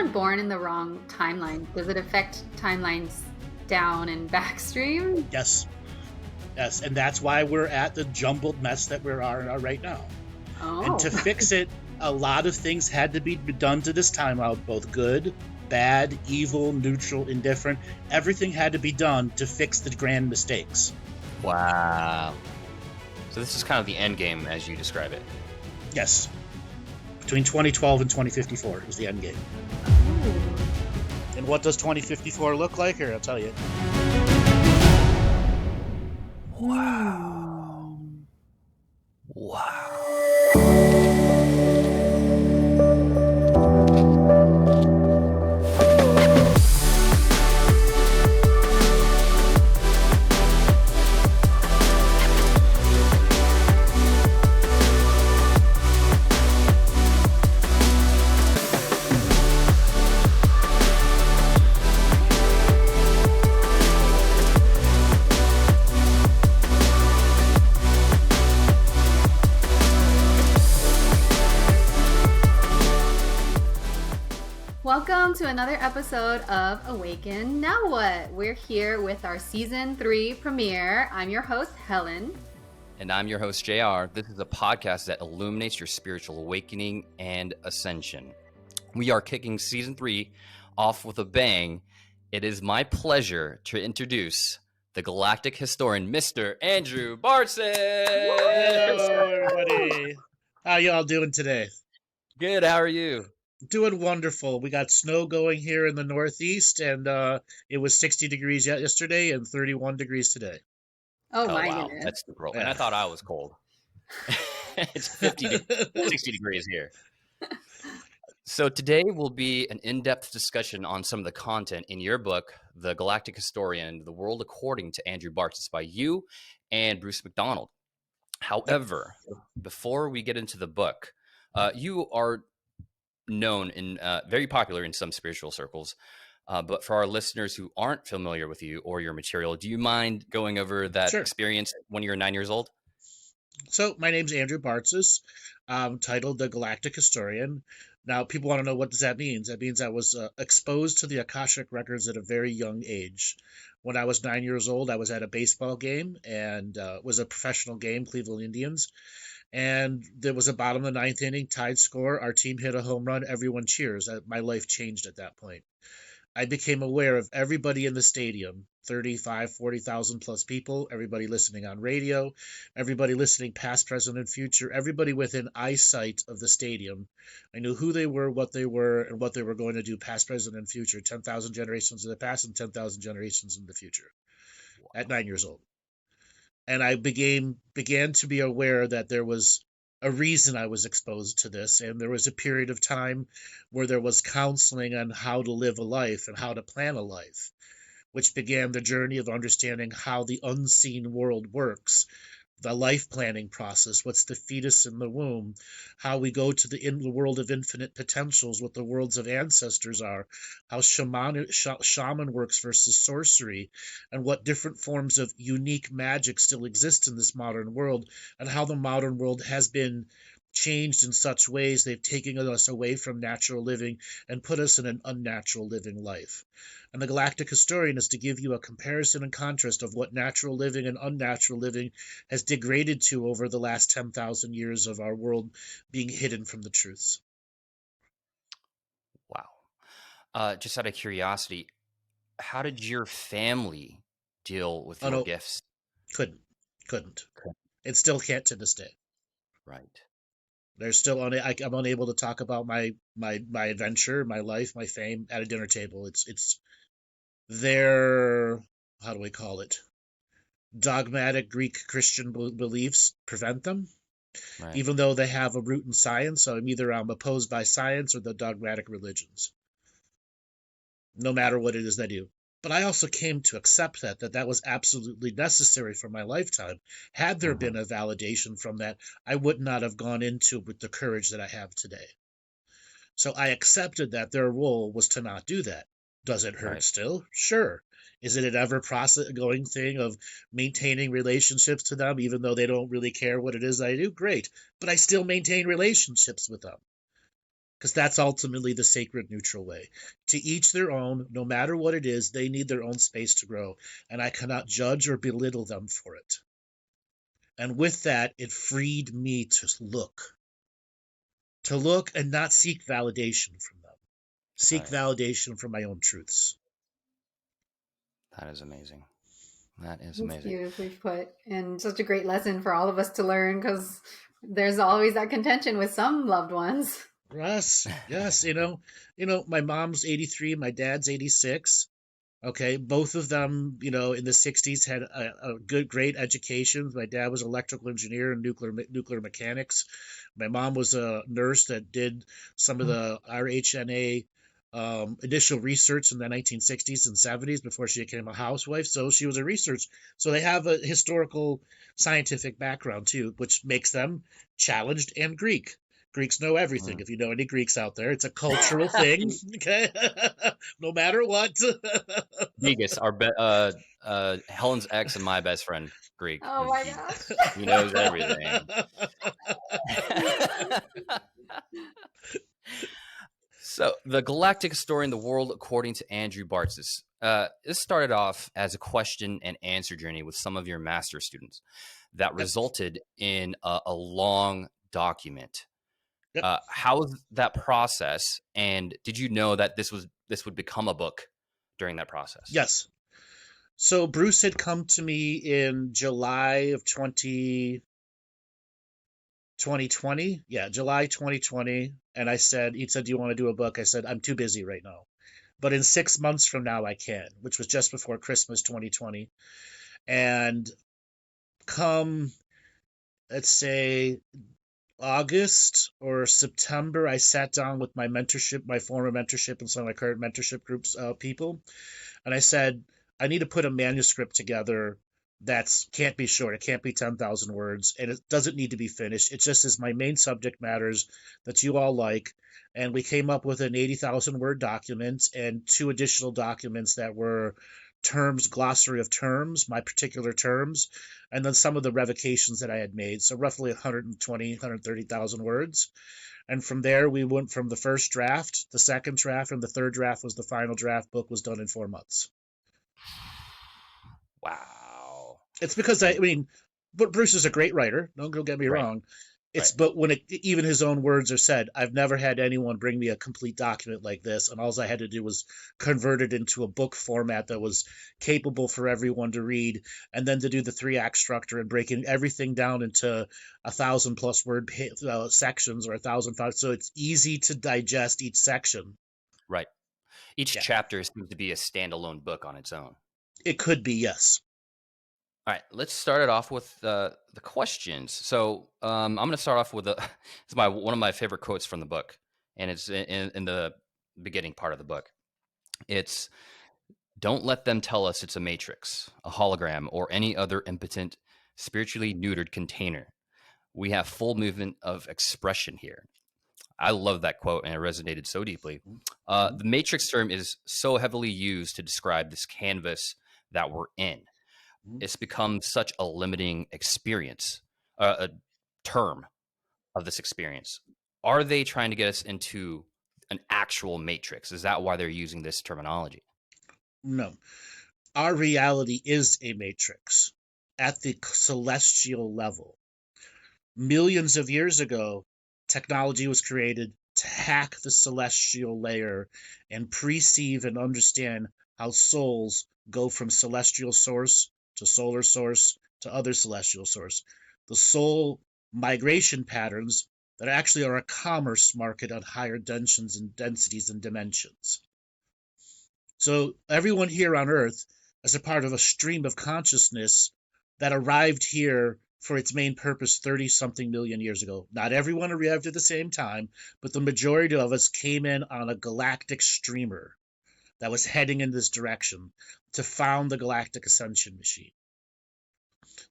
someone born in the wrong timeline, does it affect timelines down and backstream? Yes. Yes, and that's why we're at the jumbled mess that we are right now. Oh. And to fix it, a lot of things had to be done to this timeline, both good, bad, evil, neutral, indifferent. Everything had to be done to fix the grand mistakes. Wow. So this is kind of the end game as you describe it. Yes. Between 2012 and 2054 is the end game. Ooh. And what does 2054 look like? Here, I'll tell you. Wow. Wow. Welcome to another episode of Awaken Now What? We're here with our season 3 premiere. I'm your host, Helen. And I'm your host, JR. This is a podcast that illuminates your spiritual awakening and ascension. We are kicking season 3 off with a bang. It is my pleasure to introduce the Galactic Historian, Mr. Andrew Bartzis. Hello, everybody. How y'all doing today? Good, how are you? Doing wonderful. We got snow going here in the Northeast, and it was 60 degrees yesterday and 31 degrees today. Oh my wow. goodness. That's the pro. Yeah. And I thought I was cold. It's 60 degrees here. So today will be an in-depth discussion on some of the content in your book, The Galactic Historian, The World According to Andrew Bartzis, by you and Bruce McDonald. However, before we get into the book, you are known and very popular in some spiritual circles. But for our listeners who aren't familiar with you or your material, do you mind going over that Sure. experience when you were 9 years old? So my name's Andrew Bartzis, titled The Galactic Historian. Now, people want to know, what does that mean? That means I was exposed to the Akashic Records at a very young age. When I was 9 years old, I was at a baseball game, and it was a professional game, Cleveland Indians. And there was a bottom of the ninth inning, tied score. Our team hit a home run. Everyone cheers. My life changed at that point. I became aware of everybody in the stadium, 35, 40,000 plus people, everybody listening on radio, everybody listening past, present, and future, everybody within eyesight of the stadium. I knew who they were, what they were, and what they were going to do past, present, and future, 10,000 generations in the past and 10,000 generations in the future at 9 years old. And I began to be aware that there was a reason I was exposed to this, and there was a period of time where there was counseling on how to live a life and how to plan a life, which began the journey of understanding how the unseen world works, the life planning process, what's the fetus in the womb, how we go to the world of infinite potentials, what the worlds of ancestors are, how shaman works versus sorcery, and what different forms of unique magic still exist in this modern world, and how the modern world has been changed in such ways they've taken us away from natural living and put us in an unnatural living life. And the Galactic Historian is to give you a comparison and contrast of what natural living and unnatural living has degraded to over the last 10,000 years of our world being hidden from the truths. Wow. Just out of curiosity, how did your family deal with your gifts? Couldn't. It still can't to this day. Right. They're still I'm unable to talk about my adventure, my life, my fame at a dinner table. It's their, how do we call it, dogmatic Greek Christian beliefs prevent them. Right. Even though they have a root in science. So I'm opposed by science or the dogmatic religions, no matter what it is they do. But I also came to accept that was absolutely necessary for my lifetime. Had there been a validation from that, I would not have gone into it with the courage that I have today. So I accepted that their role was to not do that. Does it hurt still? Sure. Is it an ever-going thing of maintaining relationships to them, even though they don't really care what it is I do? Great. But I still maintain relationships with them. because that's ultimately the sacred neutral way. To each their own, no matter what it is, they need their own space to grow, and I cannot judge or belittle them for it. And with that, it freed me to look and not seek validation from them, seek validation from my own truths. That is amazing. That is It's amazing. beautifully put, and such a great lesson for all of us to learn, because there's always that contention with some loved ones. Yes. My mom's 83, my dad's 86. Okay, both of them, in the 60s had a great education. My dad was an electrical engineer and nuclear mechanics. My mom was a nurse that did some of the RHNA initial research in the 1960s and 70s before she became a housewife. So she was a researcher. So they have a historical scientific background too, which makes them challenged and Greek. Greeks know everything. If you know any Greeks out there, it's a cultural thing. Okay, no matter what. Vegas, Helen's ex and my best friend, Greek. Oh my gosh. He knows everything. So, the Galactic Historian, the world according to Andrew Bartzis. This started off as a question and answer journey with some of your master students that resulted in a long document. Yep. How was that process? And did you know that this would become a book during that process? Yes. So Bruce had come to me in July of 2020. Yeah, July 2020. And he said, do you want to do a book? I said, I'm too busy right now. But in 6 months from now, I can, which was just before Christmas 2020. And come, let's say, August or September, I sat down with my former mentorship, and some of my current mentorship groups people. And I said, I need to put a manuscript together can't be short. It can't be 10,000 words, and it doesn't need to be finished. It just is my main subject matters that you all like. And we came up with an 80,000 word document and 2 additional documents that were glossary of terms, my particular terms, and then some of the revocations that I had made. So roughly 130,000 words. And from there, we went from the first draft, the second draft, and the third draft was the final draft. Book was done in 4 months. Wow. It's because but Bruce is a great writer. Don't get me wrong. But when even his own words are said, I've never had anyone bring me a complete document like this, and all I had to do was convert it into a book format that was capable for everyone to read, and then to do the 3-act structure and breaking everything down into 1,000+ word sections or 1,005, so it's easy to digest each section. Right. Each chapter seems to be a standalone book on its own. It could be, yes. All right, let's start it off with the questions. So I'm going to start off with it's one of my favorite quotes from the book, and it's in the beginning part of the book. It's, don't let them tell us it's a matrix, a hologram, or any other impotent, spiritually neutered container. We have full movement of expression here. I love that quote, and it resonated so deeply. The matrix term is so heavily used to describe this canvas that we're in. It's become such a limiting experience, a term of this experience. Are they trying to get us into an actual matrix? Is that why they're using this terminology? No. Our reality is a matrix at the celestial level. Millions of years ago, technology was created to hack the celestial layer and perceive and understand how souls go from celestial source to solar source to other celestial source. The soul migration patterns that actually are a commerce market on higher densities and dimensions. So everyone here on Earth is a part of a stream of consciousness that arrived here for its main purpose 30-something million years ago. Not everyone arrived at the same time, but the majority of us came in on a galactic streamer that was heading in this direction to found the galactic ascension machine.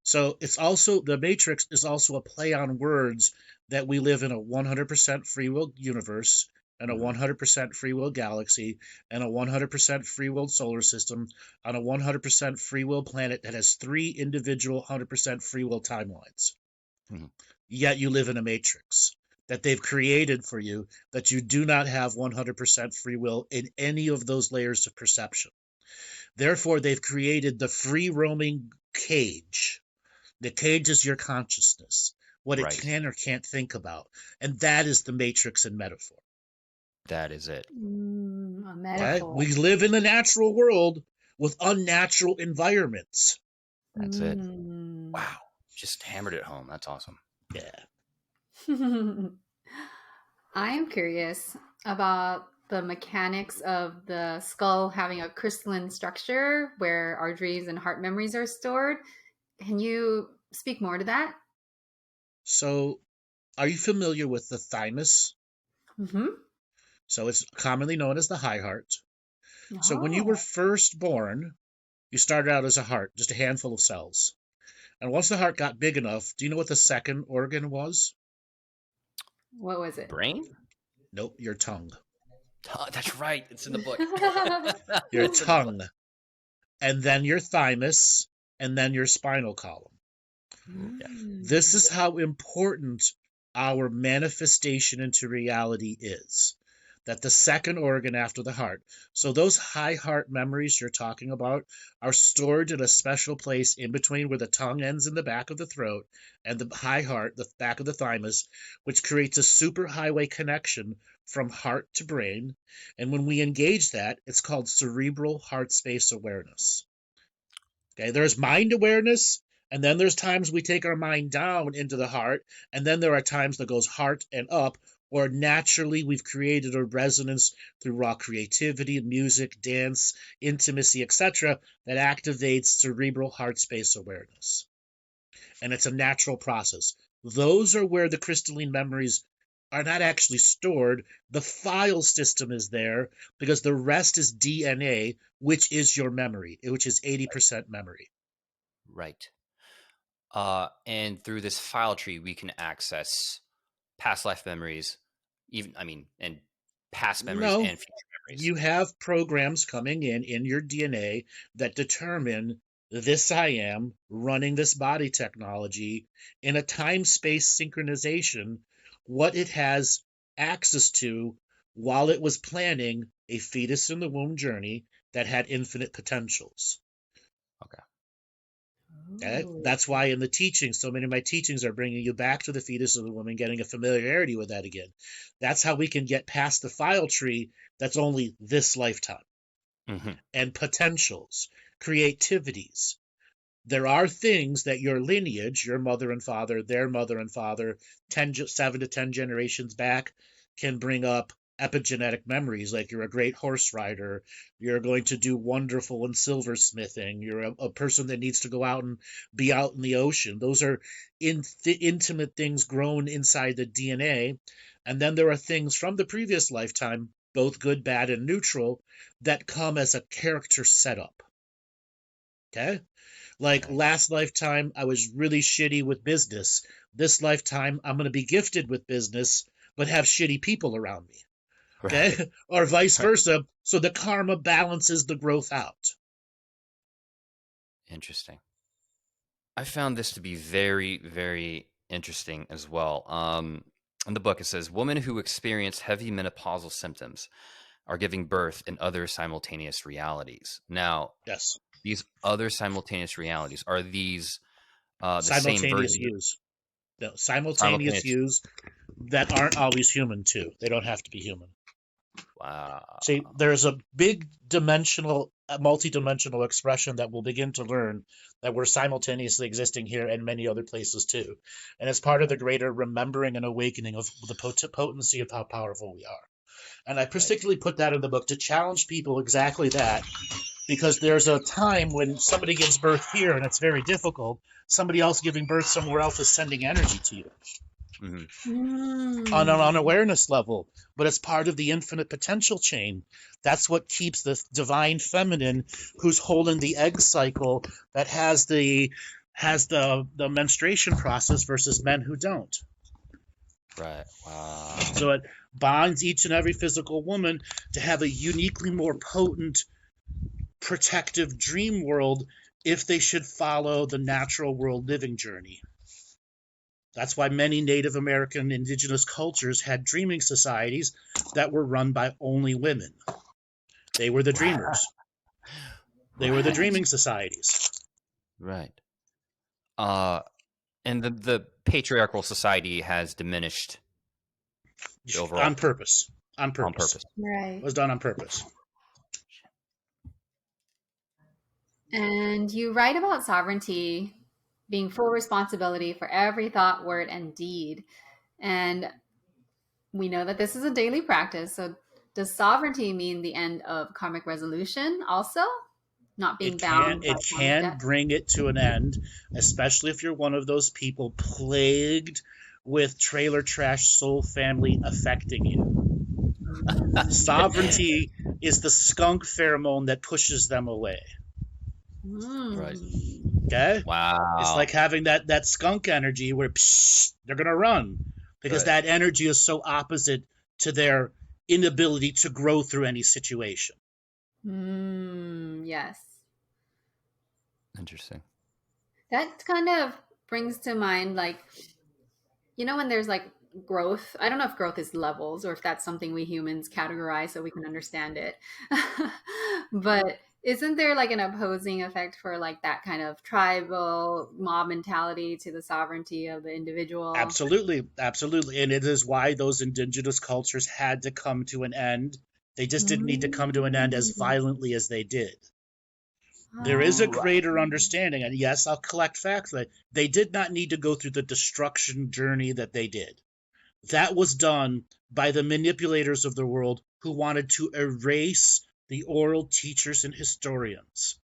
So the matrix is also a play on words that we live in a 100% free will universe and a 100% free will galaxy and a 100% free will solar system on a 100% free will planet that has 3 individual 100% free will timelines. Yet you live in a matrix that they've created for you, that you do not have 100% free will in any of those layers of perception. Therefore, they've created the free roaming cage. The cage is your consciousness, what it can or can't think about. And that is the matrix and metaphor. That is it. A metaphor. We live in the natural world with unnatural environments. That's it. Wow. Just hammered it home. That's awesome. Yeah. I am curious about the mechanics of the skull having a crystalline structure where our dreams and heart memories are stored. Can you speak more to that? So, are you familiar with the thymus? Mm-hmm. So it's commonly known as the high heart. So when you were first born, you started out as a heart, just a handful of cells. And once the heart got big enough, do you know what the second organ was? What was it? Brain? Nope, your tongue. That's right. It's in the book. Your tongue. And then your thymus, and then your spinal column. Yeah. This is how important our manifestation into reality is. That the second organ after the heart. So those high heart memories you're talking about are stored in a special place in between where the tongue ends in the back of the throat and the high heart, the back of the thymus, which creates a superhighway connection from heart to brain. And when we engage that, it's called cerebral heart space awareness. Okay, there's mind awareness, and then there's times we take our mind down into the heart, and then there are times that goes heart and up, or naturally we've created a resonance through raw creativity, music, dance, intimacy, etc., that activates cerebral heart space awareness. And it's a natural process. Those are where the crystalline memories are not actually stored. The file system is there because the rest is DNA, which is your memory, which is 80% memory. Right. And through this file tree, we can access past life memories, and past memories and future memories. You have programs coming in your DNA that determine this I am running this body technology in a time-space synchronization, what it has access to while it was planning a fetus in the womb journey that had infinite potentials. Okay? That's why in the teachings, so many of my teachings are bringing you back to the fetus of the woman, getting a familiarity with that again. That's how we can get past the file tree that's only this lifetime. And potentials, creativities. There are things that your lineage, your mother and father, their mother and father, 7 to 10 generations back, can bring up epigenetic memories, like you're a great horse rider, you're going to do wonderful in silversmithing, you're a person that needs to go out and be out in the ocean. Those are intimate things grown inside the DNA. And then there are things from the previous lifetime, both good, bad, and neutral, that come as a character setup. Okay? Like last lifetime, I was really shitty with business. This lifetime, I'm going to be gifted with business, but have shitty people around me. Okay? Right. Or vice versa. So the karma balances the growth out. Interesting. I found this to be very, very interesting as well. In the book, it says, women who experience heavy menopausal symptoms are giving birth in other simultaneous realities. Now, yes, these other simultaneous realities, are these the simultaneous same views? No, simultaneous views that aren't always human too. They don't have to be human. Wow. See, there's a big multidimensional expression that we'll begin to learn that we're simultaneously existing here and many other places too. And it's part of the greater remembering and awakening of the potency of how powerful we are. And I particularly put that in the book to challenge people exactly that, because there's a time when somebody gives birth here and it's very difficult. Somebody else giving birth somewhere else is sending energy to you. On an awareness level, but it's part of the infinite potential chain. That's what keeps the divine feminine, who's holding the egg cycle, that has the menstruation process, versus men who don't. Right. Wow. So it bonds each and every physical woman to have a uniquely more potent protective dream world if they should follow the natural world living journey. That's why many Native American indigenous cultures had dreaming societies that were run by only women. They were the dreamers. They were the Right. dreaming societies. Right. And the patriarchal society has diminished overall On purpose. On on purpose. purpose. Right. It was done on purpose. And you write about sovereignty being full responsibility for every thought, word, and deed. And we know that this is a daily practice. So, does sovereignty mean the end of karmic resolution also? Not being bound by It karmic can debt? bring it to an end, especially if you're one of those people plagued with trailer trash soul family affecting you. Sovereignty is the skunk pheromone that pushes them away. Right. Okay? Wow. It's like having that skunk energy where they're going to run because Right. that energy is so opposite to their inability to grow through any situation. Yes. Interesting. That kind of brings to mind, like, when there's like growth, I don't know if growth is levels or if that's something we humans categorize so we can understand it. But isn't there like an opposing effect for like that kind of tribal mob mentality to the sovereignty of the individual? Absolutely. Absolutely. And it is why those indigenous cultures had to come to an end. They just didn't need to come to an end as violently as they did. There is a greater understanding, and yes, I'll collect facts, that they did not need to go through the destruction journey that they did. That was done by the manipulators of the world who wanted to erase the oral teachers and historians.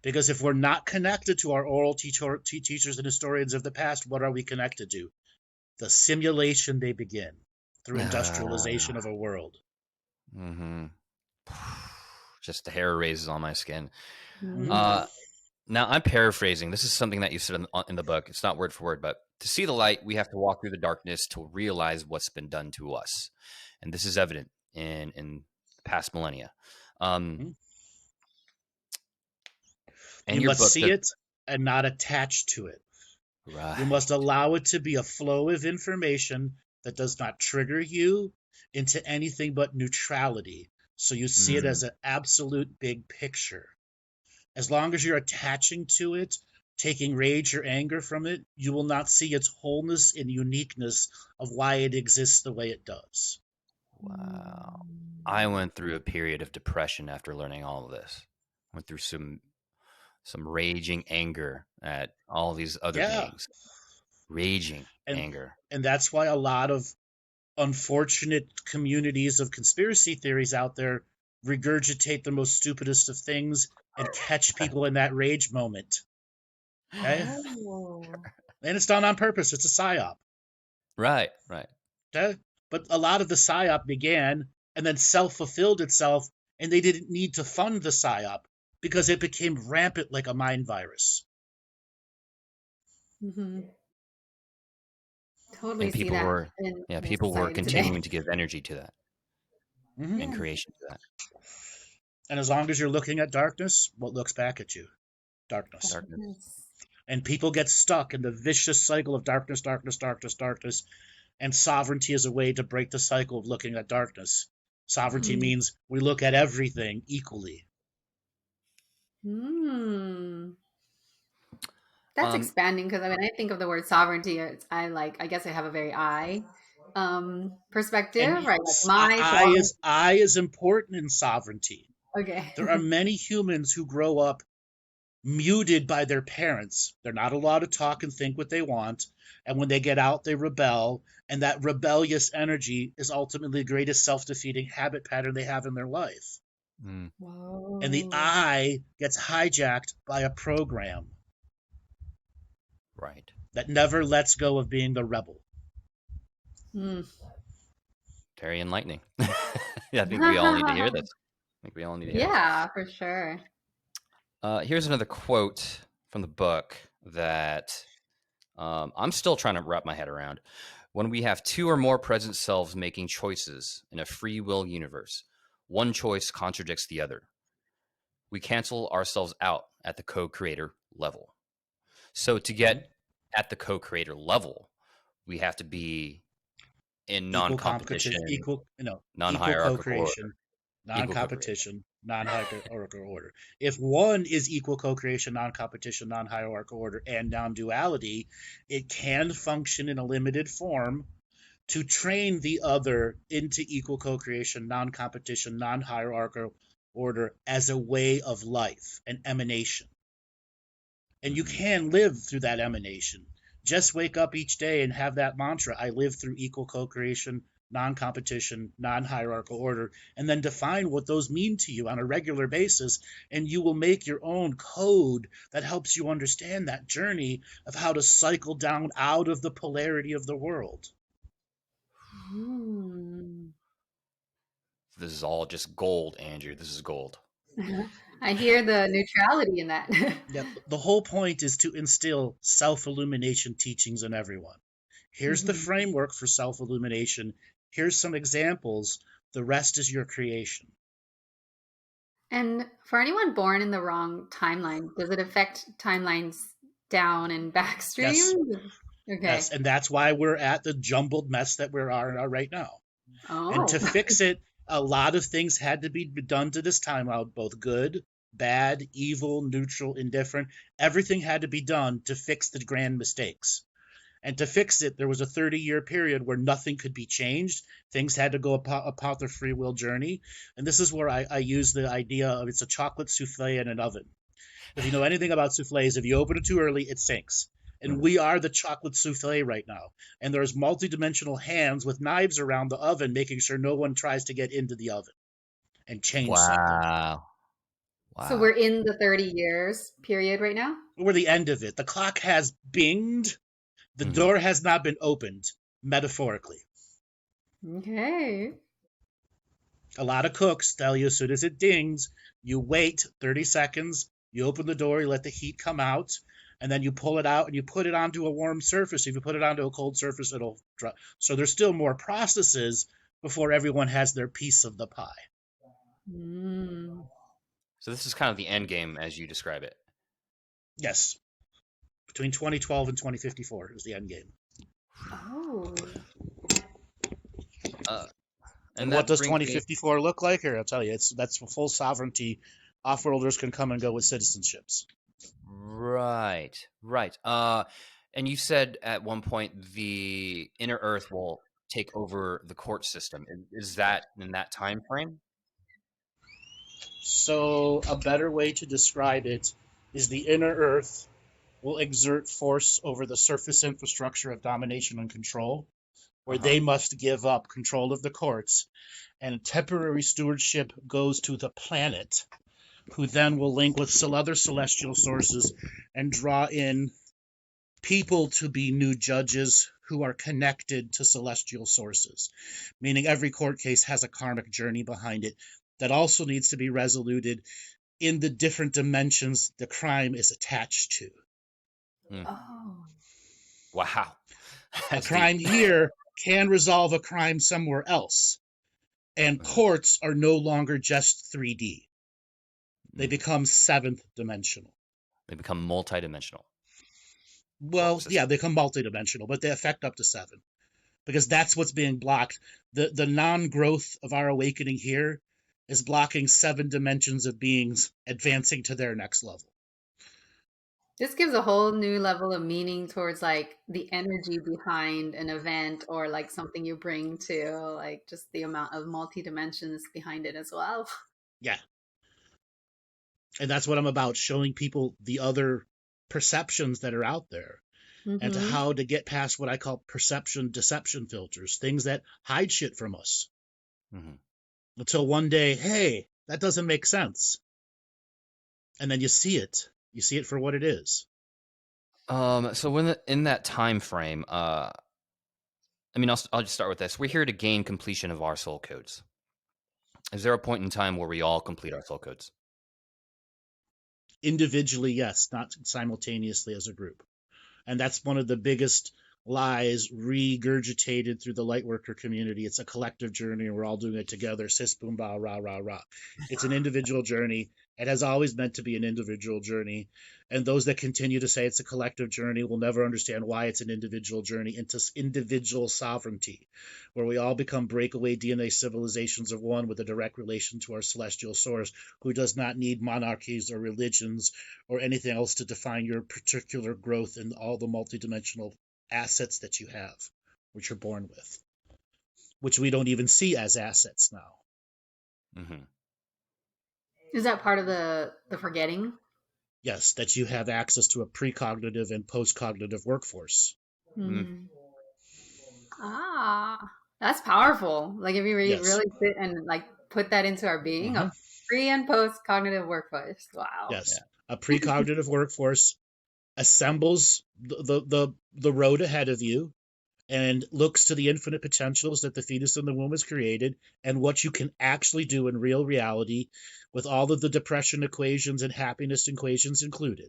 Because if we're not connected to our oral teachers and historians of the past, what are we connected to? The simulation they begin through industrialization of a world. Mm-hmm. Just the hair raises on my skin. Mhm. Now, I'm paraphrasing. This is something that you said in the book. It's not word for word, but to see the light, we have to walk through the darkness to realize what's been done to us. And this is evident in past millennia. Mhm. And You your must book see does, it and not attach to it. right. You must allow it to be a flow of information that does not trigger you into anything but neutrality. So you see it as an absolute big picture. As long as you're attaching to it, taking rage or anger from it, you will not see its wholeness and uniqueness of why it exists the way it does. Wow. I went through a period of depression after learning all of this. Went through some raging anger at all these other Yeah. beings. Raging And anger. and that's why a lot of unfortunate communities of conspiracy theories out there regurgitate the most stupidest of things and catch people in that rage moment. Okay? Oh. And it's done on purpose. It's a psyop. Right. Okay? But a lot of the psyop began and then self-fulfilled itself, and they didn't need to fund the psyop because it became rampant like a mind virus. Mm-hmm. Totally And see that in the people were society today. continuing to give energy to that Mm-hmm. and Yeah. creation to that. And as long as you're looking at darkness, what looks back at you? Darkness. Darkness. And people get stuck in the vicious cycle of darkness, and sovereignty is a way to break the cycle of looking at darkness. Sovereignty means we look at everything equally. That's expanding, because I think of the word sovereignty, I guess I have a very perspective, And right? Like my I is important in sovereignty. okay. There are many humans who grow up muted by their parents. They're not allowed to talk and think what they want. And when they get out, they rebel. And that rebellious energy is ultimately the greatest self-defeating habit pattern they have in their life. Whoa. And the I gets hijacked by a program Right. that never lets go of being the rebel. Very enlightening. Yeah, I think we all need to hear this. Yeah, for sure. Here's another quote from the book that I'm still trying to wrap my head around. When we have two or more present selves making choices in a free will universe, one choice contradicts the other. We cancel ourselves out at the co-creator level. So to get at the co-creator level, we have to be in Equal competition, non-competition, equal non-hierarchical order, co-creation, equal co-creation. non-competition, non-hierarchical order. If one is equal co-creation, non-competition, non-hierarchical order, and non-duality, it can function in a limited form to train the other into equal co-creation, non-competition, non-hierarchical order as a way of life, an emanation. And you can live through that emanation. Just wake up each day and have that mantra, I live through equal co-creation, non-competition, non-hierarchical order, and then define what those mean to you on a regular basis, and you will make your own code that helps you understand that journey of how to cycle down out of the polarity of the world. This is all just gold, Andrew. This is gold. I hear the neutrality in that. Yep. The whole point is to instill self-illumination teachings in everyone. Here's the framework for self-illumination. Here's some examples. The rest is your creation. And for anyone born in the wrong timeline, does it affect timelines down and backstream? Yes. Okay. Yes, and that's why we're at the jumbled mess that we are right now. Oh. And to fix it, a lot of things had to be done to this timeline, both good, bad, evil, neutral, indifferent. Everything had to be done to fix the grand mistakes. And to fix it, there was a 30-year period where nothing could be changed. Things had to go about their free will journey. And this is where I use the idea of it's a chocolate souffle in an oven. If you know anything about souffles, if you open it too early, it sinks. And we are the chocolate souffle right now. And there's multidimensional hands with knives around the oven, making sure no one tries to get into the oven and change something. Wow. So we're in the 30 years period right now? We're the end of it. The clock has binged. The door has not been opened, metaphorically. Okay. A lot of cooks tell you as soon as it dings, you wait 30 seconds, you open the door, you let the heat come out, and then you pull it out and you put it onto a warm surface. If you put it onto a cold surface, it'll dry. So there's still more processes before everyone has their piece of the pie. So this is kind of the end game as you describe it. Yes. Between 2012 and 2054 is the end game. Oh. And what does 2054 look like? Here, I'll tell you, that's full sovereignty. Off-worlders can come and go with citizenships. Right. And you said at one point the inner Earth will take over the court system. Is that in that time frame? So a better way to describe it is the inner Earth will exert force over the surface infrastructure of domination and control, where they must give up control of the courts, and temporary stewardship goes to the planet, who then will link with some other celestial sources and draw in people to be new judges who are connected to celestial sources, meaning every court case has a karmic journey behind it that also needs to be resoluted in the different dimensions the crime is attached to. Oh. Wow. A crime here can resolve a crime somewhere else. And courts are no longer just 3D. They become seventh dimensional. They become multidimensional. Well, yeah, they become multidimensional, but they affect up to 7. Because that's what's being blocked. The non-growth of our awakening here is blocking 7 dimensions of beings advancing to their next level. This gives a whole new level of meaning towards like the energy behind an event or like something you bring to like just the amount of multi-dimensions behind it as well. Yeah. And that's what I'm about, showing people the other perceptions that are out there and to how to get past what I call perception deception filters, things that hide shit from us. Until one day, hey, that doesn't make sense. And then you see it. You see it for what it is. So when in that time frame, I'll just start with this. We're here to gain completion of our soul codes. Is there a point in time where we all complete our soul codes? Individually, yes, not simultaneously as a group. And that's one of the biggest lies regurgitated through the lightworker community. It's a collective journey, and we're all doing it together. Sis, boom, ba, rah, rah, rah. It's an individual journey. It has always meant to be an individual journey. And those that continue to say it's a collective journey will never understand why it's an individual journey into individual sovereignty, where we all become breakaway DNA civilizations of one with a direct relation to our celestial source, who does not need monarchies or religions or anything else to define your particular growth in all the multidimensional assets that you have, which you're born with, which we don't even see as assets now. Mm-hmm. Is that part of the forgetting? Yes, that you have access to a precognitive and postcognitive workforce. Mm. Ah, that's powerful. Like if you Yes. really sit and like put that into our being, a pre and post cognitive workforce. Wow. Yes, a precognitive workforce assembles the road ahead of you and looks to the infinite potentials that the fetus in the womb has created and what you can actually do in real reality with all of the depression equations and happiness equations included.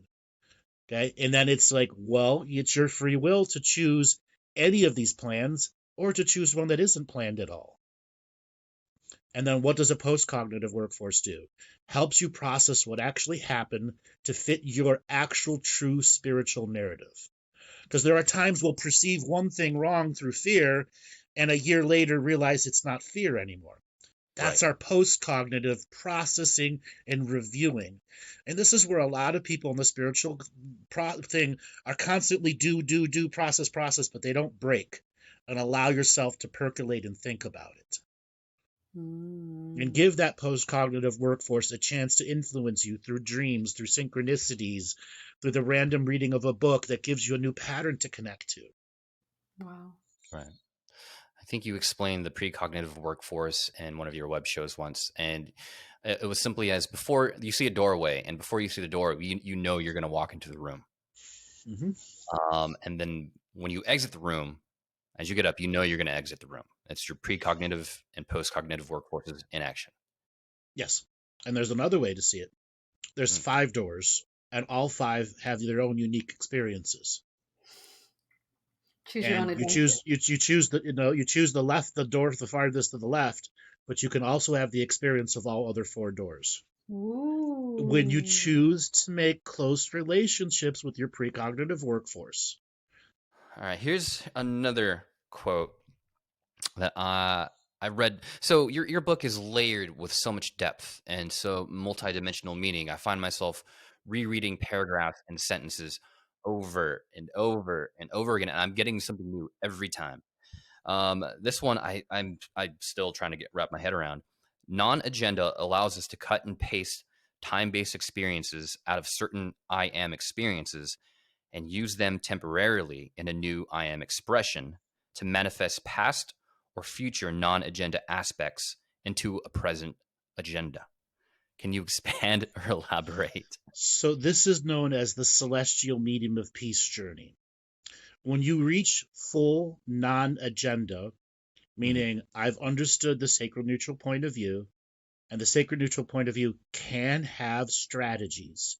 Okay. And then it's like, well, it's your free will to choose any of these plans or to choose one that isn't planned at all. And then what does a postcognitive workforce do? Helps you process what actually happened to fit your actual true spiritual narrative. Because there are times we'll perceive one thing wrong through fear and a year later realize it's not fear anymore. That's our postcognitive processing and reviewing. And this is where a lot of people in the spiritual thing are constantly do, process, but they don't break and allow yourself to percolate and think about it. And give that postcognitive workforce a chance to influence you through dreams, through synchronicities, through the random reading of a book that gives you a new pattern to connect to. Wow. Right. I think you explained the precognitive workforce in one of your web shows once, and it was simply as before you see a doorway, and before you see the door, you know you're going to walk into the room. Mm-hmm. And then when you exit the room, as you get up, you know you're going to exit the room. It's your precognitive and postcognitive workforces in action. Yes. And there's another way to see it. There's 5 doors, and all 5 have their own unique experiences. Choose your own adventure. You choose the left, the door the farthest to the left, but you can also have the experience of all other 4 doors. Ooh. When you choose to make close relationships with your precognitive workforce. All right, here's another quote that I read. So your book is layered with so much depth and so multidimensional meaning. I find myself rereading paragraphs and sentences over and over and over again, and I'm getting something new every time. This one I'm still trying to wrap my head around. Non-agenda allows us to cut and paste time-based experiences out of certain I am experiences and use them temporarily in a new I am expression to manifest past or future non-agenda aspects into a present agenda. Can you expand or elaborate? So this is known as the celestial medium of peace journey. When you reach full non-agenda, meaning I've understood the sacred neutral point of view, and the sacred neutral point of view can have strategies.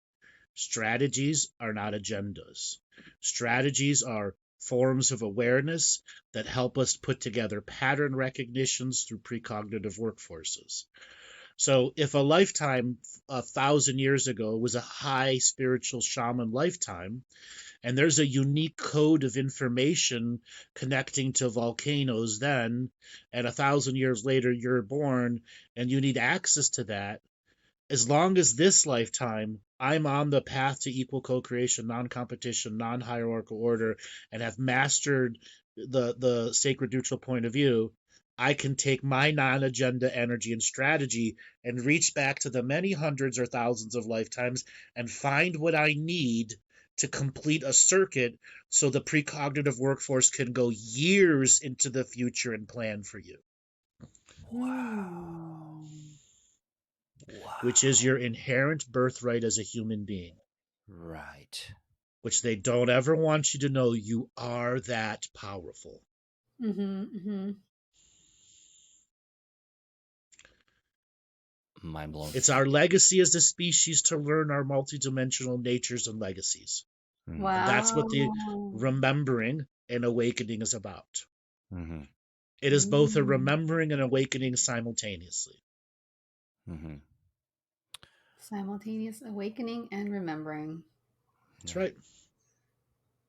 Strategies are not agendas. Strategies are forms of awareness that help us put together pattern recognitions through precognitive workforces. So if a lifetime 1,000 years ago was a high spiritual shaman lifetime, and there's a unique code of information connecting to volcanoes then, and 1,000 years later you're born and you need access to that, as long as this lifetime I'm on the path to equal co-creation, non-competition, non-hierarchical order, and have mastered the sacred neutral point of view, I can take my non-agenda energy and strategy and reach back to the many hundreds or thousands of lifetimes and find what I need to complete a circuit so the precognitive workforce can go years into the future and plan for you. Wow. Which is your inherent birthright as a human being. Right. Which they don't ever want you to know you are that powerful. Mind blown. It's our legacy as a species to learn our multidimensional natures and legacies. Wow. And that's what the remembering an awakening is about. Mm-hmm. It is both a Mm. remembering and awakening simultaneously. Mm-hmm. Simultaneous awakening and remembering. That's Yeah. right.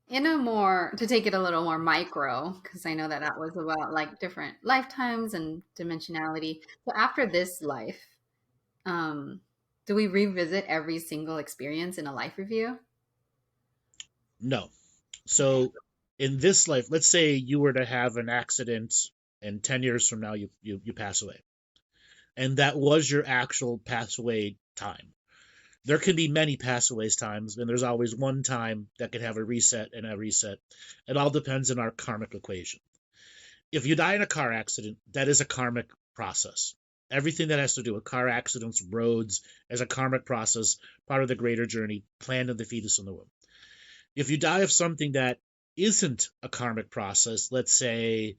In a more, to take it a little more micro, because I know that that was about like different lifetimes and dimensionality. So after this life, um, do we revisit every single experience in a life review? No. Okay. So in this life, let's say you were to have an accident and 10 years from now you pass away. And that was your actual pass away time. There can be many passaways times, and there's always one time that can have a reset and a reset. It all depends on our karmic equation. If you die in a car accident, that is a karmic process. Everything that has to do with car accidents, roads, as a karmic process, part of the greater journey planned in the fetus in the womb. If you die of something that isn't a karmic process, let's say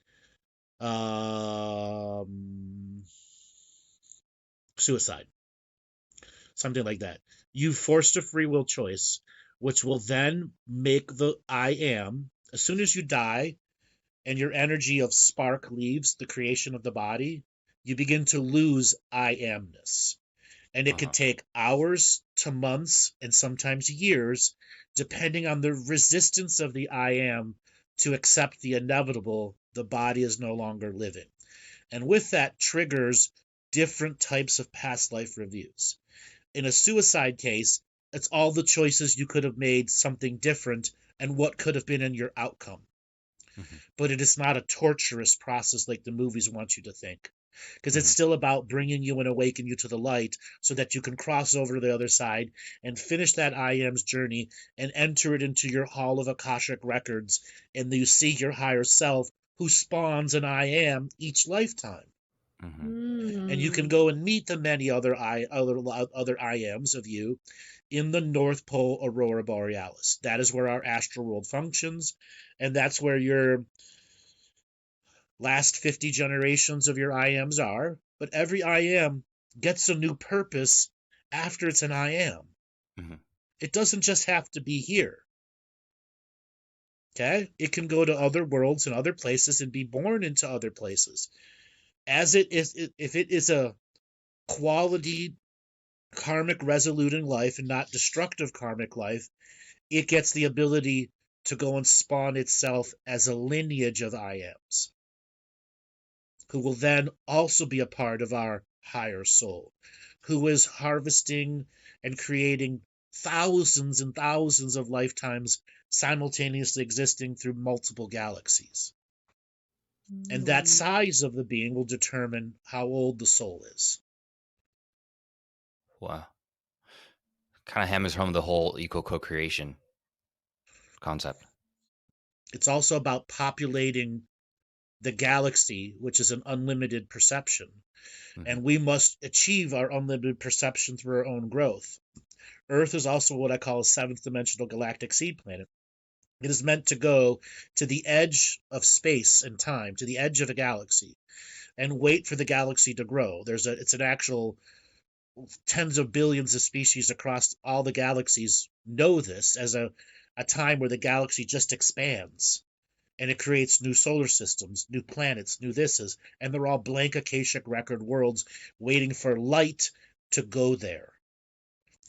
suicide, something like that, you forced a free will choice, which will then make the I am, as soon as you die and your energy of spark leaves the creation of the body, you begin to lose I amness. And it could Uh-huh. take hours to months and sometimes years, depending on the resistance of the I am to accept the inevitable, the body is no longer living. And with that triggers different types of past life reviews. In a suicide case, it's all the choices you could have made something different and what could have been in your outcome. Mm-hmm. But it is not a torturous process like the movies want you to think, because it's Mm-hmm. still about bringing you and awaken you to the light so that you can cross over to the other side and finish that I am's journey and enter it into your hall of Akashic records, and you see your higher self who spawns an I am each lifetime. Mm-hmm. And you can Mm. go and meet the many other I ams of you in the North Pole Aurora Borealis. That is where our astral world functions, and that's where your last 50 generations of your IMs are. But every IM gets a new purpose after it's an IM. Mm-hmm. It doesn't just have to be here. Okay? It can go to other worlds and other places and be born into other places. As it is, if it is a quality karmic resoluting life and not destructive karmic life, it gets the ability to go and spawn itself as a lineage of IMs, who will then also be a part of our higher soul, who is harvesting and creating thousands and thousands of lifetimes simultaneously existing through multiple galaxies. And that Mm. size of the being will determine how old the soul is. Wow. Kind of hammers home the whole eco co-creation concept. It's also about populating the galaxy, which is an unlimited perception. Mm-hmm. And we must achieve our unlimited perception through our own growth. Earth is also what I call a seventh dimensional galactic seed planet. It is meant to go to the edge of space and time, to the edge of a galaxy, and wait for the galaxy to grow. It's an actual tens of billions of species across all the galaxies know this as a time where the galaxy just expands and it creates new solar systems, new planets, new thises, and they're all blank Akashic record worlds waiting for light to go there.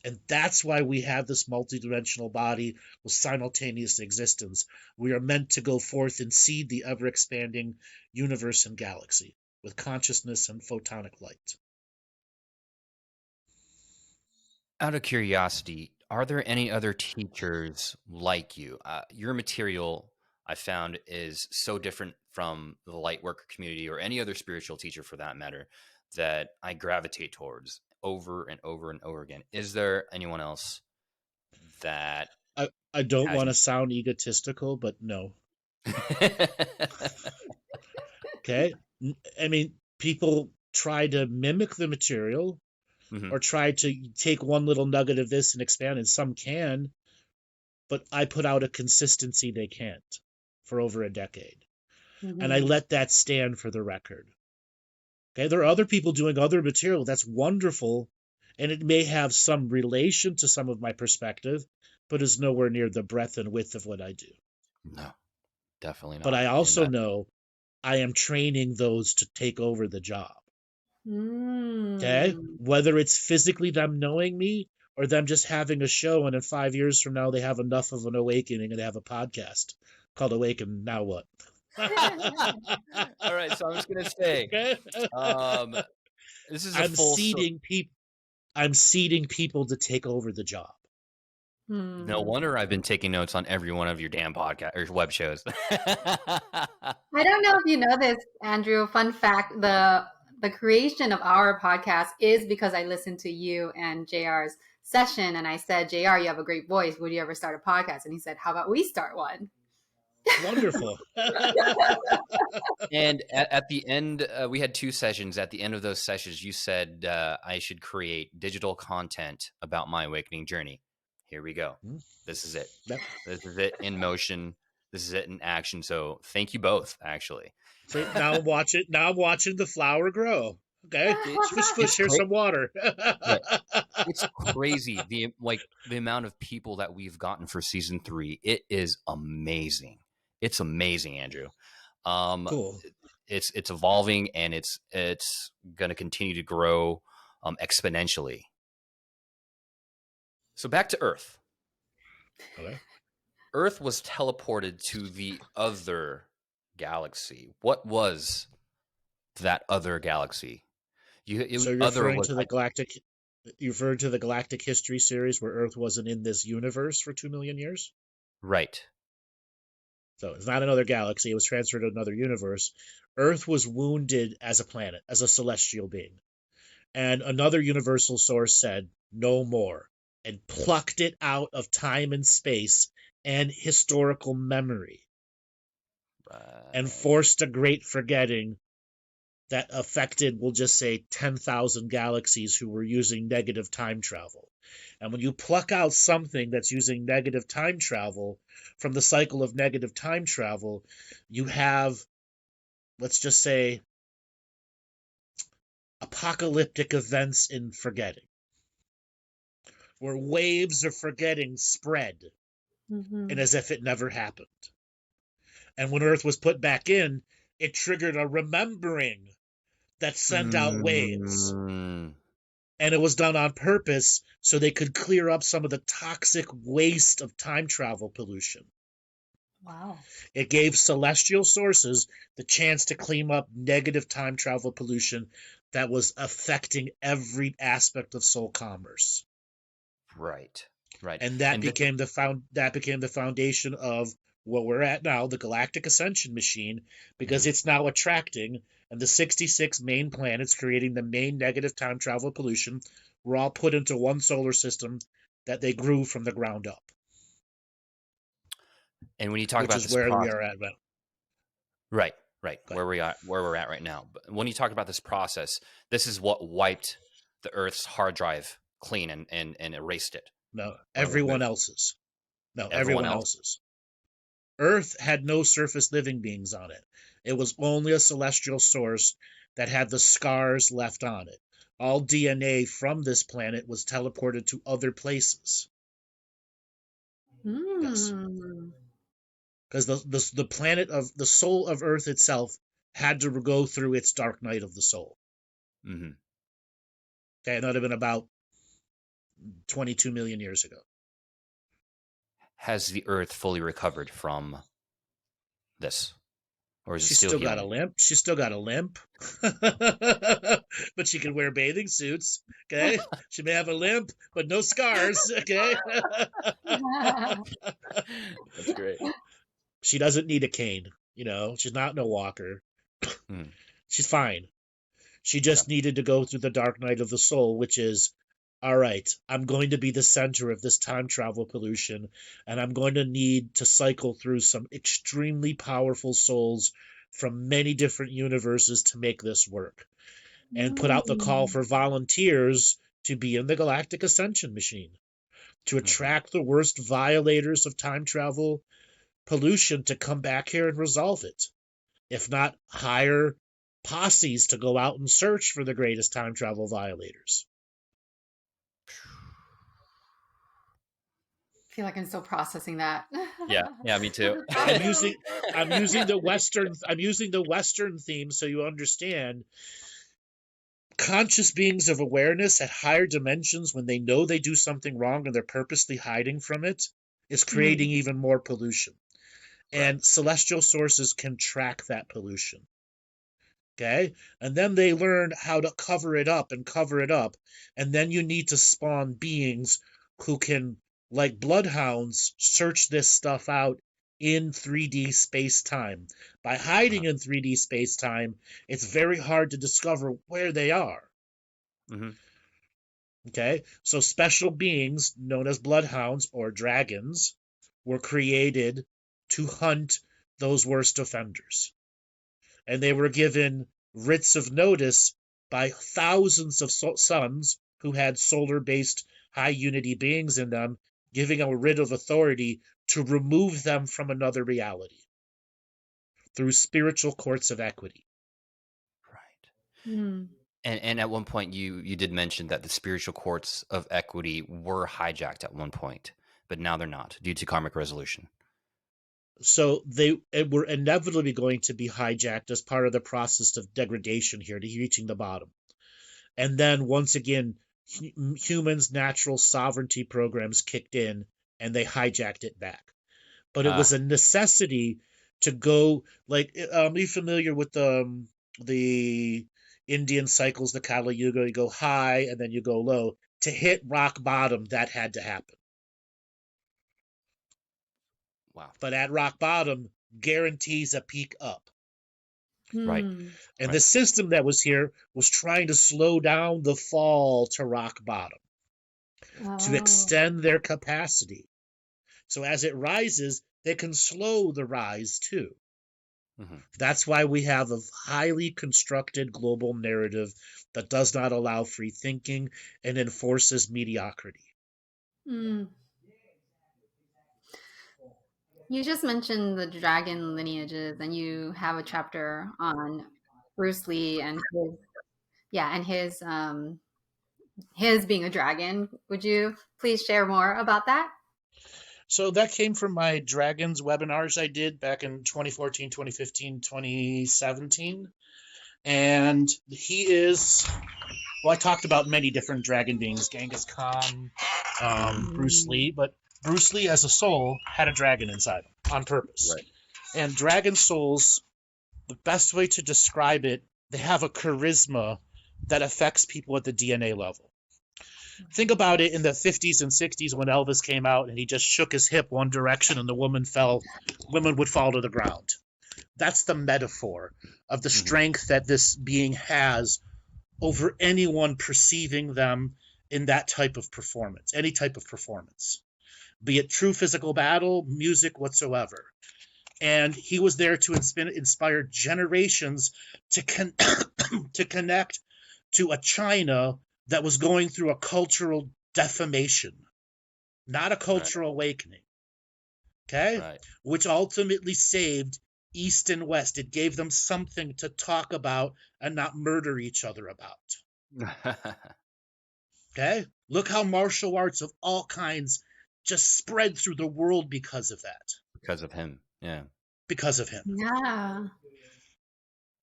And that's why we have this multidimensional body with simultaneous existence. We are meant to go forth and seed the ever expanding universe and galaxy with consciousness and photonic light. Out of curiosity, are there any other teachers like you? Your material, I found, is so different from the light worker community or any other spiritual teacher for that matter that I gravitate towards over and over and over again. Is there anyone else that I don't has want to you? sound egotistical, but no. Okay. I mean, people try to mimic the material Hmm. or try to take one little nugget of this and expand, and some can, but I put out a consistency they can't for over a decade. And I Mhm. let that stand for the record. Okay. There are other people doing other material. That's wonderful. And it may have some relation to some of my perspective, but is nowhere near the breadth and width of what I do. No, Definitely But not. I And also know I am training those to take over the job. Okay? Mm. Whether it's physically them knowing me or them just having a show, and in 5 years from now they have enough of an awakening and they have a podcast called Awaken Now What? all right, so I'm just gonna say, Okay? um, this is a I'm full. seeding people. I'm seeding people to take over the job. No Hmm. wonder I've been taking notes on every one of your damn podcast or web shows. I don't know if you know this, Andrew. Fun fact: the creation of our podcast is because I listened to you and JR's session, and I said, JR, you have a great voice. Would you ever start a podcast? And he said, how about we start one? Wonderful. And at the end, we had 2 sessions. At the end of those sessions, you said I should create digital content about my awakening journey. Here we go. This is it. Yep. This is it in motion. This is it in action. So thank you both, actually. So now I'm watching the flower grow. Okay. It's Here's some water. right. It's crazy the amount of people that we've gotten for season 3. It is amazing. It's amazing, Andrew. Cool. It's evolving, and it's going to continue to grow exponentially. So back to Earth. Okay. Earth was teleported to the other galaxy. What was that other galaxy? So you're Other referring was to the galactic you referred to the Galactic History series where Earth wasn't in this universe for 2 million years? right. So it's not another galaxy. It was transferred to another universe. Earth was wounded as a planet, as a celestial being. And another universal source said, no more, and plucked it out of time and space and historical memory and forced a great forgetting that affected, we'll just say, 10,000 galaxies who were using negative time travel. And when you pluck out something that's using negative time travel from the cycle of negative time travel, you have, let's just say, apocalyptic events in forgetting, where waves of forgetting spread and as if it never happened. And when Earth was put back in, it triggered a remembering that sent out waves. And it was done on purpose so they could clear up some of the toxic waste of time travel pollution. Wow. It gave celestial sources the chance to clean up negative time travel pollution that was affecting every aspect of soul commerce. Right. And that became the foundation of what we're at now, the Galactic Ascension machine, because it's now attracting, and the 66 main planets creating the main negative time travel pollution were all put into one solar system that they grew from the ground up. And when you talk which about is this where we process, are at now. right, where we're at right now. But when you talk about this process, this is what wiped the Earth's hard drive clean and erased it. No, everyone else's. No, Everyone everyone else? else's. Earth had no surface living beings on it. It was only a celestial source that had the scars left on it. All DNA from this planet was teleported to other places. Yes. Because the planet of the soul of Earth itself had to go through its dark night of the soul. Mm-hmm. Okay, that would have been about 22 million years ago. Has the Earth fully recovered from this? Or is it She's still still healing? got a limp. She's still got a limp. But she can wear bathing suits. Okay. She may have a limp, but no scars. Okay. That's great. She doesn't need a cane. She's not no walker. She's fine. She just needed to go through the dark night of the soul, which is, all right, I'm going to be the center of this time travel pollution, and I'm going to need to cycle through some extremely powerful souls from many different universes to make this work, and put out the call for volunteers to be in the Galactic Ascension machine, to attract the worst violators of time travel pollution to come back here and resolve it. If not, hire posses to go out and search for the greatest time travel violators. feel like I'm still processing that. Yeah, me too. I'm using the Western theme so you understand. Conscious beings of awareness at higher dimensions, when they know they do something wrong and they're purposely hiding from it, is creating Mm. even more pollution. Right. And celestial sources can track that pollution. Okay? And then they learn how to cover it up and cover it up. And then you need to spawn beings who can, like bloodhounds, search this stuff out in 3D space-time. By hiding in 3D space-time, it's very hard to discover where they are. Mm-hmm. Okay? So special beings known as bloodhounds or dragons were created to hunt those worst offenders. And they were given writs of notice by thousands of suns who had solar-based high unity beings in them, giving a writ of authority to remove them from another reality through spiritual courts of equity. Right. Mm. And at one point you did mention that the spiritual courts of equity were hijacked at one point, but now they're not due to karmic resolution. So they were inevitably going to be hijacked as part of the process of degradation here to reaching the bottom. And then once again, humans' natural sovereignty programs kicked in and they hijacked it back. But it was a necessity to go, like, are you familiar with the Indian cycles, the Kali Yuga? You go high and then you go low. To hit rock bottom, that had to happen. Wow. But at rock bottom guarantees a peak up. Right. Mm. And Right. the system that was here was trying to slow down the fall to rock bottom, to Oh. extend their capacity. So as it rises, they can slow the rise too. Mm-hmm. That's why we have a highly constructed global narrative that does not allow free thinking and enforces mediocrity. Mm. You just mentioned the dragon lineages, and you have a chapter on Bruce Lee and his being a dragon. Would you please share more about that? So that came from my dragons webinars I did back in 2014, 2015, 2017. And he is, well, I talked about many different dragon beings, Genghis Khan, Bruce Lee, but Bruce Lee as a soul had a dragon inside him on purpose. Right. And dragon souls, the best way to describe it, they have a charisma that affects people at the DNA level. Think about it in the 50s and 60s when Elvis came out and he just shook his hip one direction and the women would fall to the ground. That's the metaphor of the strength that this being has over anyone perceiving them in that type of performance, any type of performance, be it true physical battle, music, whatsoever. And he was there to inspire generations to connect to a China that was going through a cultural defamation, not a cultural awakening. Okay? Right. Which ultimately saved East and West. It gave them something to talk about and not murder each other about. Okay? Look how martial arts of all kinds just spread through the world because of that. Because of him. Yeah. Because of him. Yeah.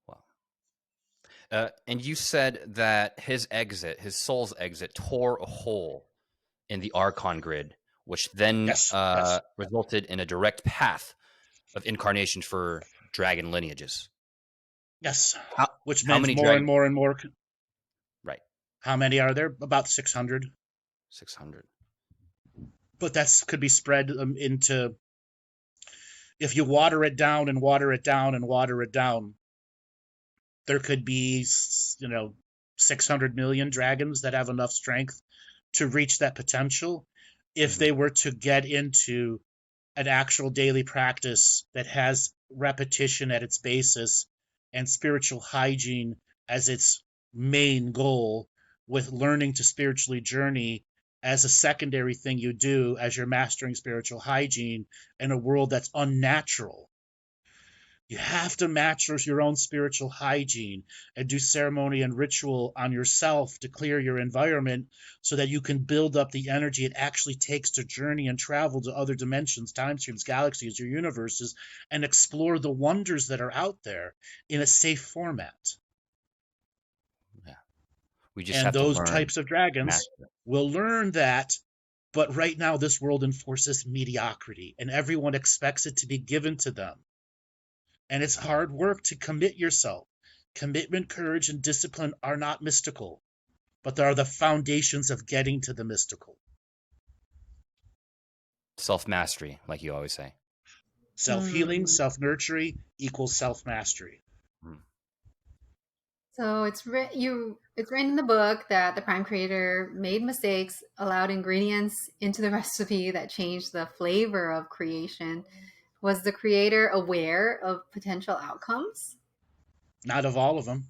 Wow. And you said that his soul's exit, tore a hole in the Archon grid, which then Yes. resulted in a direct path of incarnation for dragon lineages. Yes. Which how meant many more and more and more. Right. How many are there? About 600. 600. But that could be spread into, if you water it down and water it down and water it down, there could be, 600 million dragons that have enough strength to reach that potential if they were to get into an actual daily practice that has repetition at its basis and spiritual hygiene as its main goal, with learning to spiritually journey as a secondary thing you do as you're mastering spiritual hygiene in a world that's unnatural. You have to match your own spiritual hygiene and do ceremony and ritual on yourself to clear your environment so that you can build up the energy it actually takes to journey and travel to other dimensions, time streams, galaxies, your universes, and explore the wonders that are out there in a safe format. Yeah. We just And have to those learn. types of dragons Master. will learn that. But right now, this world enforces mediocrity, and everyone expects it to be given to them. And it's hard work to commit yourself. Commitment, courage, and discipline are not mystical, but they are the foundations of getting to the mystical. Self-mastery, like you always say. Self-healing, self-nurturing equals self-mastery. So it's written in the book that the Prime Creator made mistakes, allowed ingredients into the recipe that changed the flavor of creation. Was the Creator aware of potential outcomes? Not of all of them.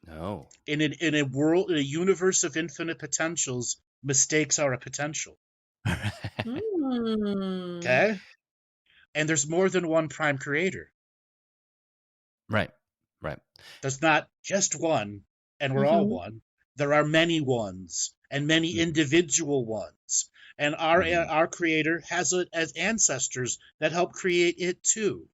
No. In a world, in a universe of infinite potentials, mistakes are a potential. Okay? And there's more than one Prime Creator. Right. There's not just one, and we're all one. There are many ones and many individual ones. And our Creator has it as ancestors that help create it too.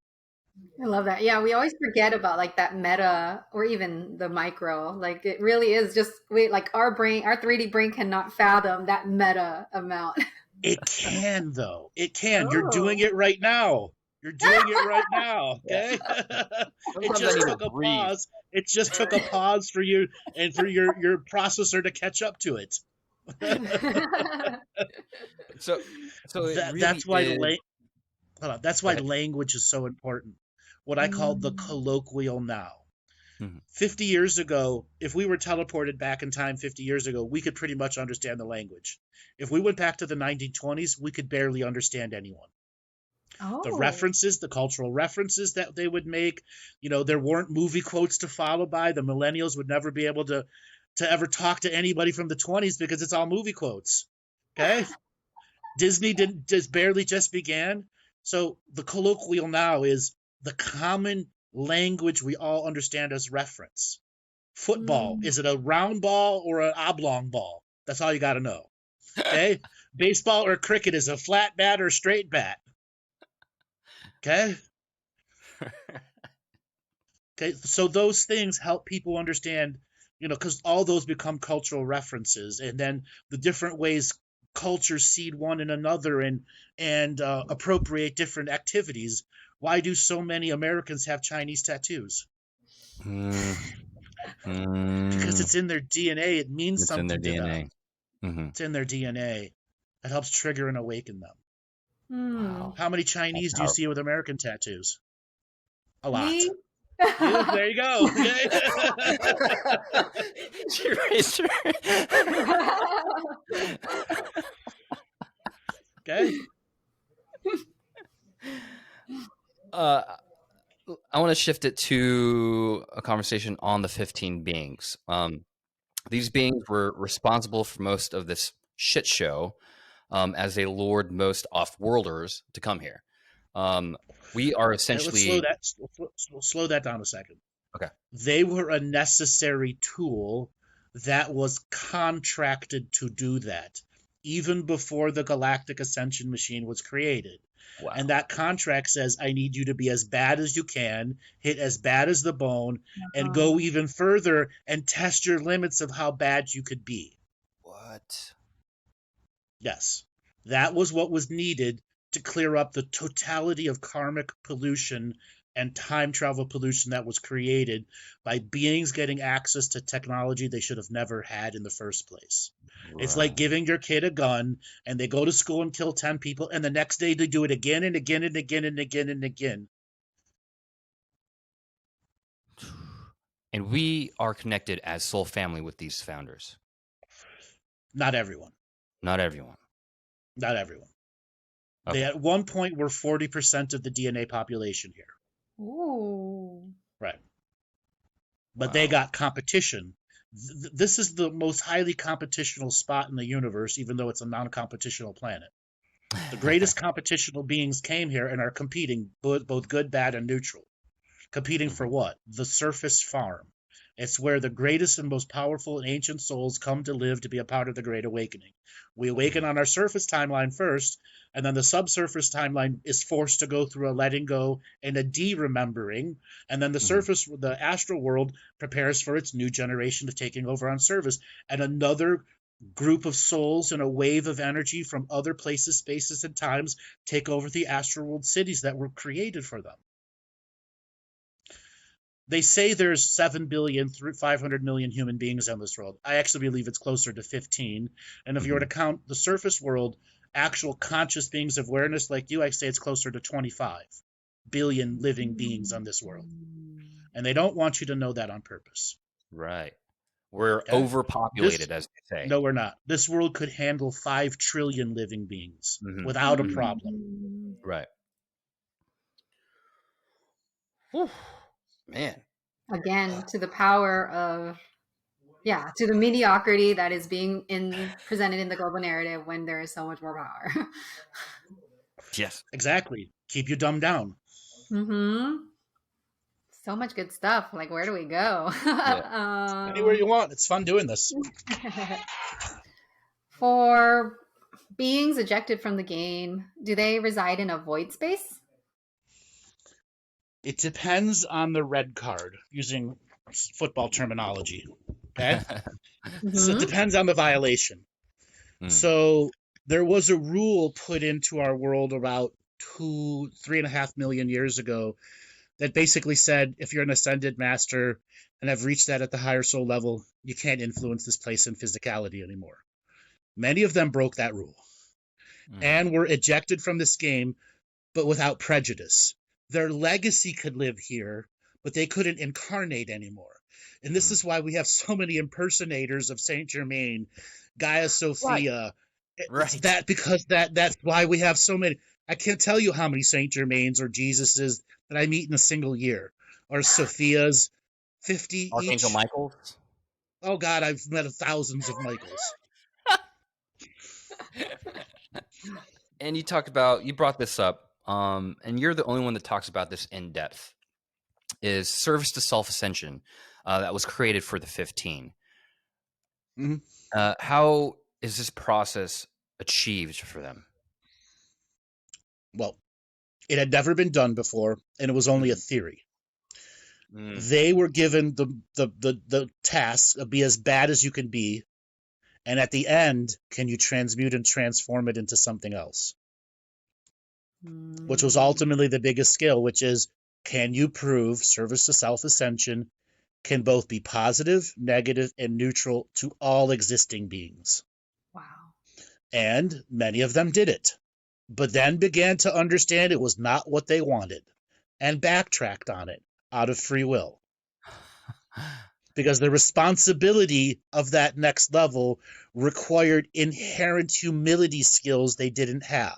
I love that. Yeah, we always forget about like that meta or even the micro. Like it really is just like our 3D brain cannot fathom that meta amount. It can though. It can. Oh. You're doing it right now. You're doing it right now. Okay. It just took a pause. It just took a pause for you and for your processor to catch up to it. So it that's why really that's why language is so important. What I call the colloquial now. 50 years ago, if we were teleported back in time 50 years ago, we could pretty much understand the language. If we went back to the 1920s, we could barely understand anyone. Oh. The references, the cultural references that they would make, there weren't movie quotes to follow by. The millennials would never be able to ever talk to anybody from the 20s because it's all movie quotes. Okay? Disney barely just began. So the colloquial now is the common language we all understand as reference. Football, is it a round ball or an oblong ball? That's all you got to know. Okay? Baseball or cricket, is a flat bat or straight bat? Okay? Okay, so those things help people understand, because all those become cultural references, and then the different ways cultures seed one in another and appropriate different activities. Why do so many Americans have Chinese tattoos? Because it's in their DNA. It means something to them. It's in their DNA. It helps trigger and awaken them. Wow. How many Chinese do you see with American tattoos? A lot. Me? Yeah, there you go. Okay. She raised her. Okay. I want to shift it to a conversation on the 15 beings. These beings were responsible for most of this shit show, as they lured most off-worlders to come here. We are essentially... Let's slow that down a second. Okay. They were a necessary tool that was contracted to do that, even before the Galactic Ascension machine was created. Wow. And that contract says, I need you to be as bad as you can, hit as bad as the bone, and go even further and test your limits of how bad you could be. What? Yes. That was what was needed to clear up the totality of karmic pollution and time travel pollution that was created by beings getting access to technology they should have never had in the first place. Right. It's like giving your kid a gun and they go to school and kill 10 people, and the next day they do it again and again and again and again and again. And we are connected as soul family with these founders. Not everyone. Not everyone. Not everyone. Okay. They at one point were 40% of the DNA population here. Ooh. Right. But they got competition. This is the most highly competitional spot in the universe, even though it's a non-competitional planet. The greatest competitional beings came here and are competing, both good, bad, and neutral. Competing for what? The surface farm. It's where the greatest and most powerful and ancient souls come to live to be a part of the Great Awakening. We awaken on our surface timeline first, and then the subsurface timeline is forced to go through a letting go and a de-remembering, and then the surface, the astral world, prepares for its new generation of taking over on service, and another group of souls in a wave of energy from other places, spaces, and times take over the astral world cities that were created for them. They say there's 7,500,000,000 human beings on this world. I actually believe it's closer to 15. And if you were to count the surface world, actual conscious beings of awareness like you, I say it's closer to 25 billion living beings on this world. And they don't want you to know that on purpose. Right. We're Okay? overpopulated, as they say. No, we're not. This world could handle 5 trillion living beings without a problem. Right. Whew. Man. Again, to the power of, to the mediocrity that is being presented in the global narrative when there is so much more power. Yes. Exactly. Keep you dumbed down. So much good stuff. Like, where do we go? Anywhere you want. It's fun doing this. For beings ejected from the game, do they reside in a void space? It depends on the red card, using football terminology. Okay? So it depends on the violation. So there was a rule put into our world about 3.5 million years ago that basically said if you're an ascended master and have reached that at the higher soul level, you can't influence this place in physicality anymore. Many of them broke that rule and were ejected from this game, but without prejudice. Their legacy could live here, but they couldn't incarnate anymore. And this is why we have so many impersonators of Saint Germain, Gaia Sophia. Right. That's why we have so many. I can't tell you how many Saint Germains or Jesuses that I meet in a single year, or Sophias, 50 Archangel each. Michaels. Oh God, I've met thousands of Michaels. And you brought this up, and you're the only one that talks about this in depth, is service to self-ascension that was created for the 15. How is this process achieved for them? Well, it had never been done before, and it was only a theory. They were given the task of be as bad as you can be, and at the end, can you transmute and transform it into something else? Which was ultimately the biggest skill, which is, can you prove service to self-ascension can both be positive, negative, and neutral to all existing beings? Wow. And many of them did it, but then began to understand it was not what they wanted and backtracked on it out of free will. Because the responsibility of that next level required inherent humility skills they didn't have.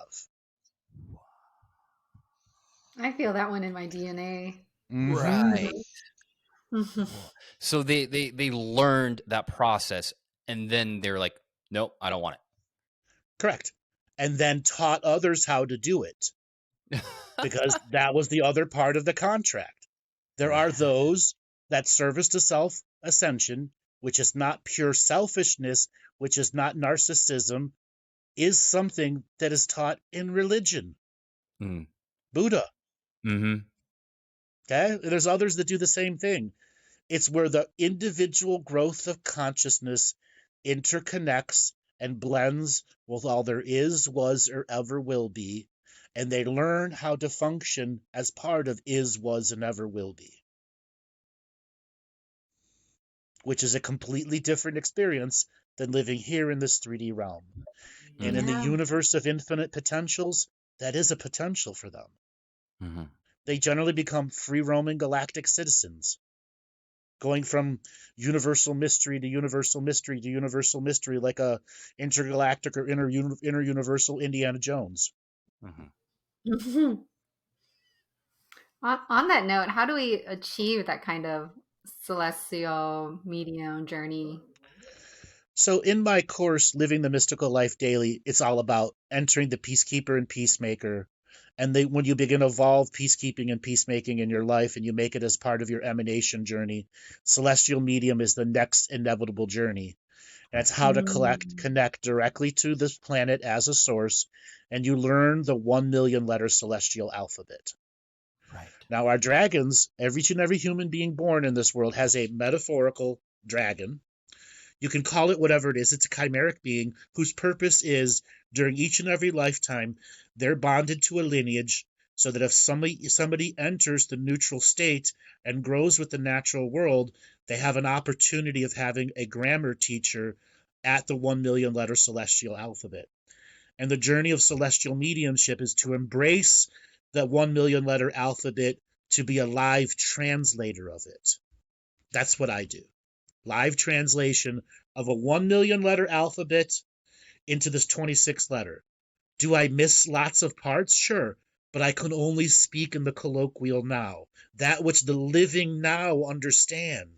I feel that one in my DNA. Right. So they learned that process, and then they're like, nope, I don't want it. Correct. And then taught others how to do it. Because that was the other part of the contract. There are those that service to self-ascension, which is not pure selfishness, which is not narcissism, is something that is taught in religion. Buddha. Okay? There's others that do the same thing. It's where the individual growth of consciousness interconnects and blends with all there is, was, or ever will be, and they learn how to function as part of is, was, and ever will be. Which is a completely different experience than living here in this 3D realm. And in the universe of infinite potentials, that is a potential for them. They generally become free-roaming galactic citizens, going from universal mystery to universal mystery to universal mystery, like a intergalactic or inter-universal Indiana Jones. On that note, how do we achieve that kind of celestial medium journey? So in my course, Living the Mystical Life Daily, it's all about entering the peacekeeper and peacemaker And when you begin to evolve peacekeeping and peacemaking in your life and you make it as part of your emanation journey, celestial medium is the next inevitable journey. And it's how to connect directly to this planet as a source, and you learn the 1 million letter celestial alphabet. Right. Now, our dragons, each and every human being born in this world has a metaphorical dragon. You can call it whatever it is. It's a chimeric being whose purpose is, during each and every lifetime, they're bonded to a lineage so that if somebody enters the neutral state and grows with the natural world, they have an opportunity of having a grammar teacher at the 1 million letter celestial alphabet. And the journey of celestial mediumship is to embrace that 1 million letter alphabet, to be a live translator of it. That's what I do. Live translation of a 1 million letter alphabet into this 26 letter. Do I miss lots of parts? Sure, but I can only speak in the colloquial now, that which the living now understand.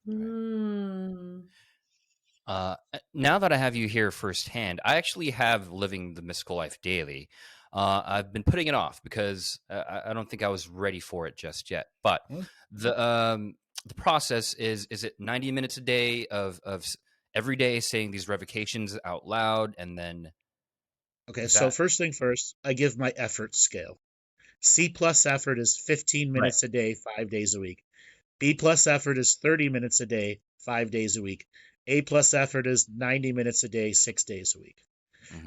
Now that I have you here firsthand, I actually have living the mystical life daily. I've been putting it off because I don't think I was ready for it just yet. But the process is it 90 minutes a day of every day saying these revocations out loud, and then okay. So first thing first, I give my effort scale. C plus effort is 15 minutes a day, 5 days a week. B plus effort is 30 minutes a day, 5 days a week. A plus effort is 90 minutes a day, 6 days a week.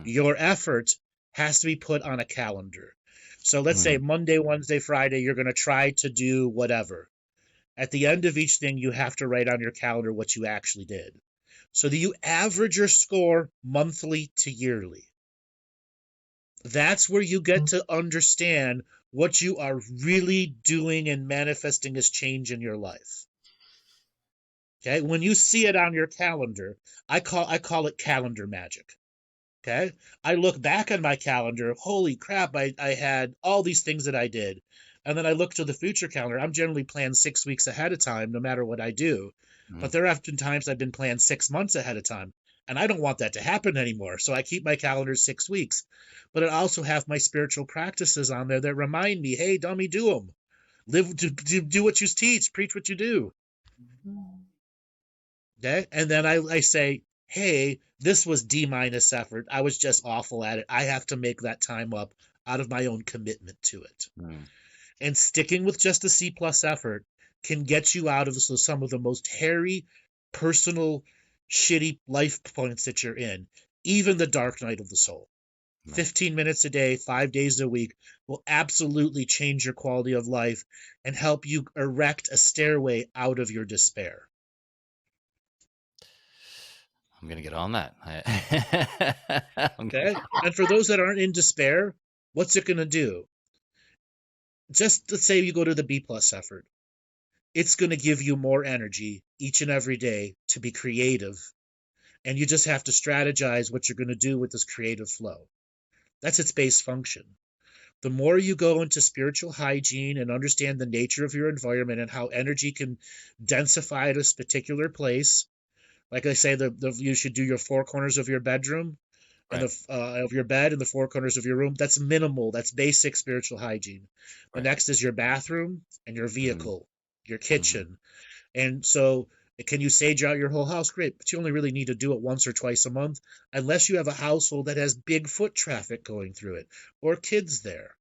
Your effort has to be put on a calendar. So let's say Monday, Wednesday, Friday, you're going to try to do whatever. At the end of each thing, you have to write on your calendar what you actually did, so that you average your score monthly to yearly. That's where you get to understand what you are really doing and manifesting as change in your life. Okay, when you see it on your calendar, I call it calendar magic. Okay, I look back on my calendar, holy crap, I had all these things that I did. And then I look to the future calendar. I'm generally planned 6 weeks ahead of time, no matter what I do. But there have been times I've been planned 6 months ahead of time. And I don't want that to happen anymore. So I keep my calendar 6 weeks. But I also have my spiritual practices on there that remind me, hey, dummy, do them. Do what you teach, preach what you do. Okay? And then I say, hey, this was D- effort. I was just awful at it. I have to make that time up out of my own commitment to it. And sticking with just a C plus effort can get you out of some of the most hairy, personal, shitty life points that you're in, even the dark night of the soul. 15 minutes a day, 5 days a week will absolutely change your quality of life and help you erect a stairway out of your despair. I'm going to get on that. Okay? And for those that aren't in despair, what's it going to do? Just let's say you go to the B plus effort. It's going to give you more energy each and every day to be creative. And you just have to strategize what you're going to do with this creative flow. That's its base function. The more you go into spiritual hygiene and understand the nature of your environment and how energy can densify at a particular place, like I say, you should do your 4 corners of your bedroom and of your bed and the 4 corners of your room. That's minimal. That's basic spiritual hygiene. The next is your bathroom and your vehicle, your kitchen. And so can you sage out your whole house? Great, but you only really need to do it once or twice a month, unless you have a household that has big foot traffic going through it or kids there.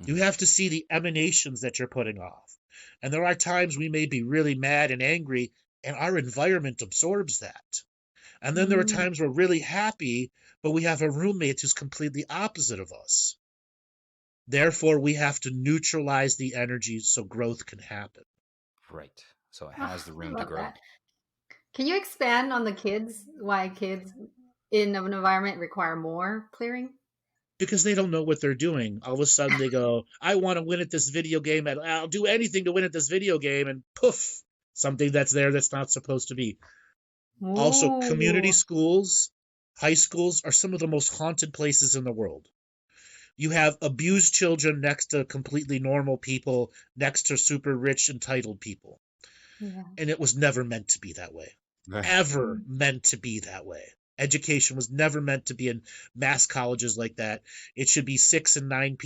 You have to see the emanations that you're putting off. And there are times we may be really mad and angry, and our environment absorbs that. And then there are times we're really happy, but we have a roommate who's completely opposite of us. Therefore, we have to neutralize the energy so growth can happen. Right. So it has the room to grow. That. Can you expand on why kids in an environment require more clearing? Because they don't know what they're doing. All of a sudden they go, I want to win at this video game, and I'll do anything to win at this video game, and poof, something that's there that's not supposed to be. Ooh. Also, community schools, high schools are some of the most haunted places in the world. You have abused children next to completely normal people, next to super rich, entitled people. Yeah. And it was never meant to be that way. Ever meant to be that way. Education was never meant to be in mass colleges like that. It should be 6 and 9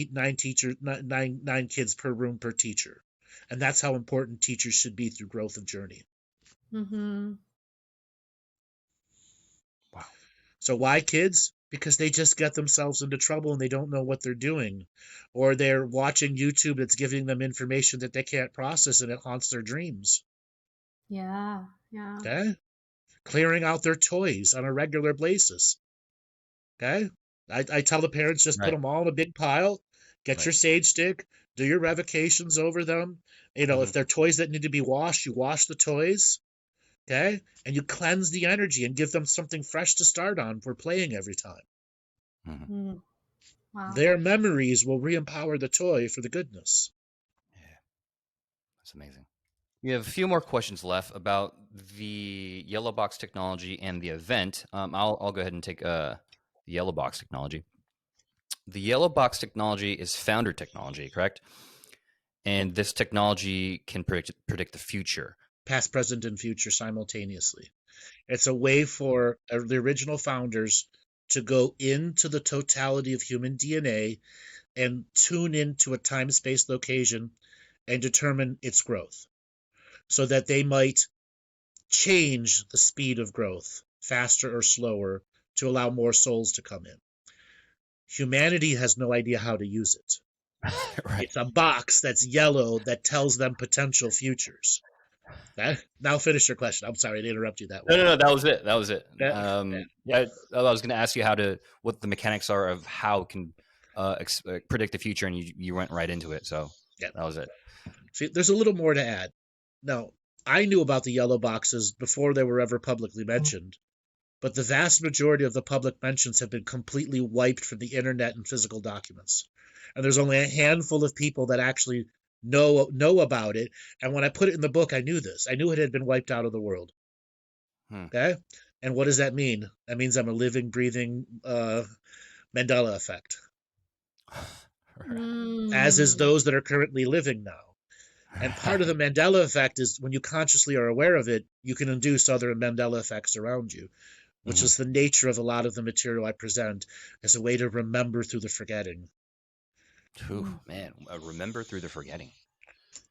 nine kids per room per teacher. And that's how important teachers should be through growth of journey. Mm-hmm. Wow. So why kids? Because they just get themselves into trouble and they don't know what they're doing. Or they're watching YouTube that's giving them information that they can't process and it haunts their dreams. Yeah. Yeah. Okay? Clearing out their toys on a regular basis. Okay? I tell the parents, just put Right. them all in a big pile, get your Right. sage stick, do your revocations over them. You know, if Mhm. they're toys that need to be washed, you wash the toys. Okay? And you cleanse the energy and give them something fresh to start on for playing every time. Mhm. Mm. Wow. Their memories will re-empower the toy for the goodness. Yeah, that's amazing. We have a few more questions left about the yellow box technology and the event. I'll go ahead and take the yellow box technology. The yellow box technology is founder technology, correct? And this technology can predict the future. Past, present, and future simultaneously. It's a way for the original founders to go into the totality of human DNA and tune into a time, space, location and determine its growth so that they might change the speed of growth, faster or slower, to allow more souls to come in. Humanity has no idea how to use it. Right. It's a box that's yellow that tells them potential futures. Okay? Now finish your question. I'm sorry to interrupt you that way. No, that was it. That was it. Yeah. Yeah, I was going to ask you what the mechanics are of how it can predict the future, and you went right into it. So Yeah. that was it. See, there's a little more to add. Now, I knew about the yellow boxes before they were ever publicly mentioned, but the vast majority of the public mentions have been completely wiped from the internet and physical documents. And there's only a handful of people that actually know about it. And when I put it in the book, I knew this. I knew it had been wiped out of the world. Okay? And what does that mean? That means I'm a living, breathing Mandela effect. As is those that are currently living now. And part of the Mandela effect is when you consciously are aware of it, you can induce other Mandela effects around you, which is the nature of a lot of the material I present as a way to remember through the forgetting. Ooh, man, remember through the forgetting.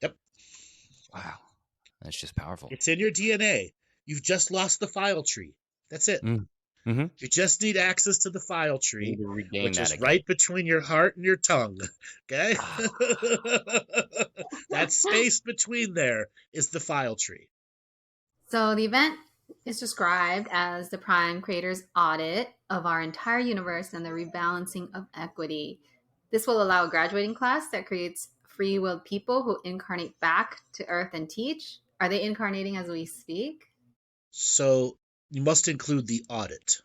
Yep. Wow. That's just powerful. It's in your DNA. You've just lost the file tree. That's it. Mm-hmm. You just need access to the file tree, to regain which that is again. right between your heart and your tongue. Okay? That space between there is the file tree. So the event is described as the Prime Creator's audit of our entire universe and the rebalancing of equity. This will allow a graduating class that creates free-willed people who incarnate back to Earth and teach. Are they incarnating as we speak? So you must include the audit.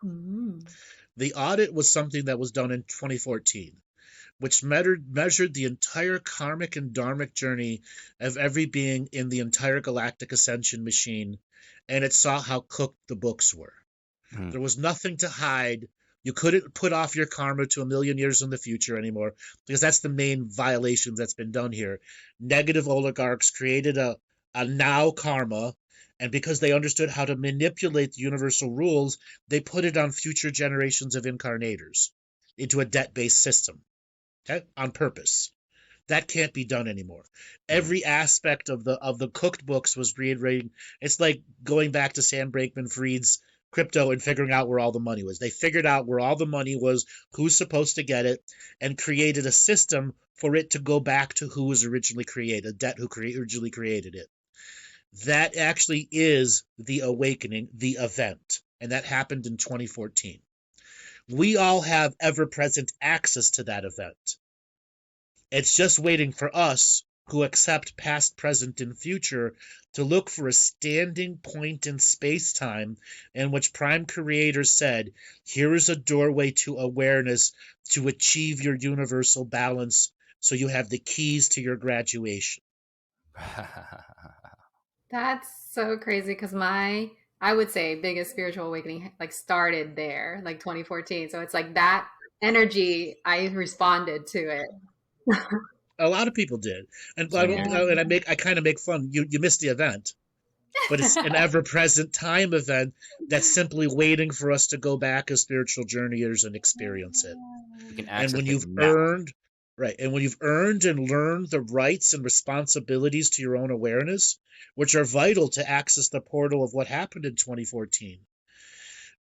The audit was something that was done in 2014, which measured the entire karmic and dharmic journey of every being in the entire galactic ascension machine, and it saw how cooked the books were. There was nothing to hide. You couldn't put off your karma to a million years in the future anymore, because that's the main violation that's been done here. Negative oligarchs created a now karma, and because they understood how to manipulate the universal rules, they put it on future generations of incarnators into a debt-based system. Okay? On purpose. That can't be done anymore. Every aspect of the cooked books was reiterating. It's like going back to Sam Bankman-Fried's crypto and figuring out where all the money was. They figured out where all the money was, who's supposed to get it, and created a system for it to go back to who was originally created, debt who originally created it. That actually is the awakening, the event, and that happened in 2014. We all have ever-present access to that event. It's just waiting for us who accept past, present, and future to look for a standing point in space-time in which Prime Creator said, here is a doorway to awareness to achieve your universal balance so you have the keys to your graduation. That's so crazy because I would say biggest spiritual awakening like started there, like 2014. So it's like that energy, I responded to it. A lot of people did, and Same here. I kind of make fun. You missed the event. but it's an ever-present time event that's simply waiting for us to go back as spiritual journeyers and experience it. We can And access when it you've now. earned, right, and when you've earned and learned the rights and responsibilities to your own awareness, which are vital to access the portal of what happened in 2014,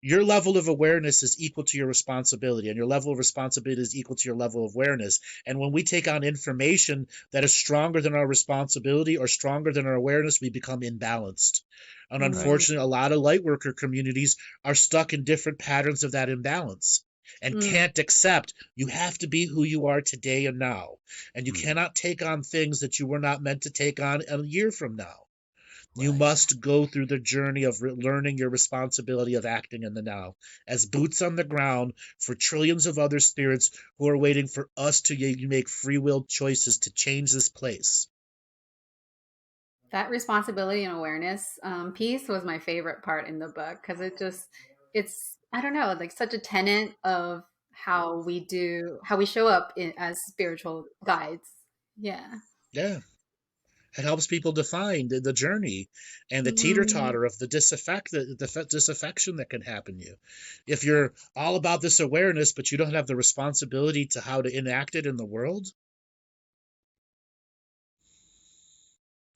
your level of awareness is equal to your responsibility, and your level of responsibility is equal to your level of awareness. And when we take on information that is stronger than our responsibility or stronger than our awareness, we become imbalanced. And unfortunately, a lot of light worker communities are stuck in different patterns of that imbalance and can't accept you have to be who you are today and now. And you cannot take on things that you were not meant to take on a year from now. You must go through the journey of learning your responsibility of acting in the now as boots on the ground for trillions of other spirits who are waiting for us to make free will choices to change this place. That responsibility and awareness piece was my favorite part in the book because it's, I don't know, like such a tenet of how we show up as spiritual guides. Yeah. Yeah. It helps people define the journey and the Mm. teeter-totter of the disaffection that can happen to you. If you're all about this awareness, but you don't have the responsibility to how to enact it in the world.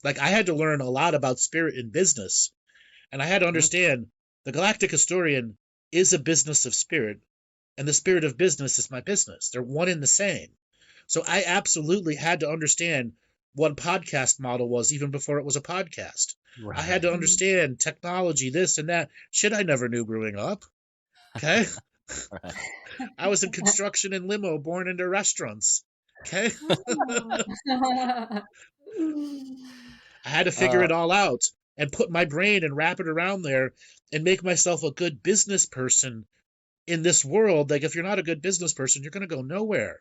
Like, I had to learn a lot about spirit in business, and I had to understand the Galactic Historian is a business of spirit, and the spirit of business is my business. They're one and the same. So I absolutely had to understand what podcast model was even before it was a podcast. Right. I had to understand technology, this and that. Shit I never knew growing up. Okay? Right. I was in construction and limo, born into restaurants. Okay? I had to figure it all out and put my brain and wrap it around there and make myself a good business person in this world. Like, if you're not a good business person, you're going to go nowhere.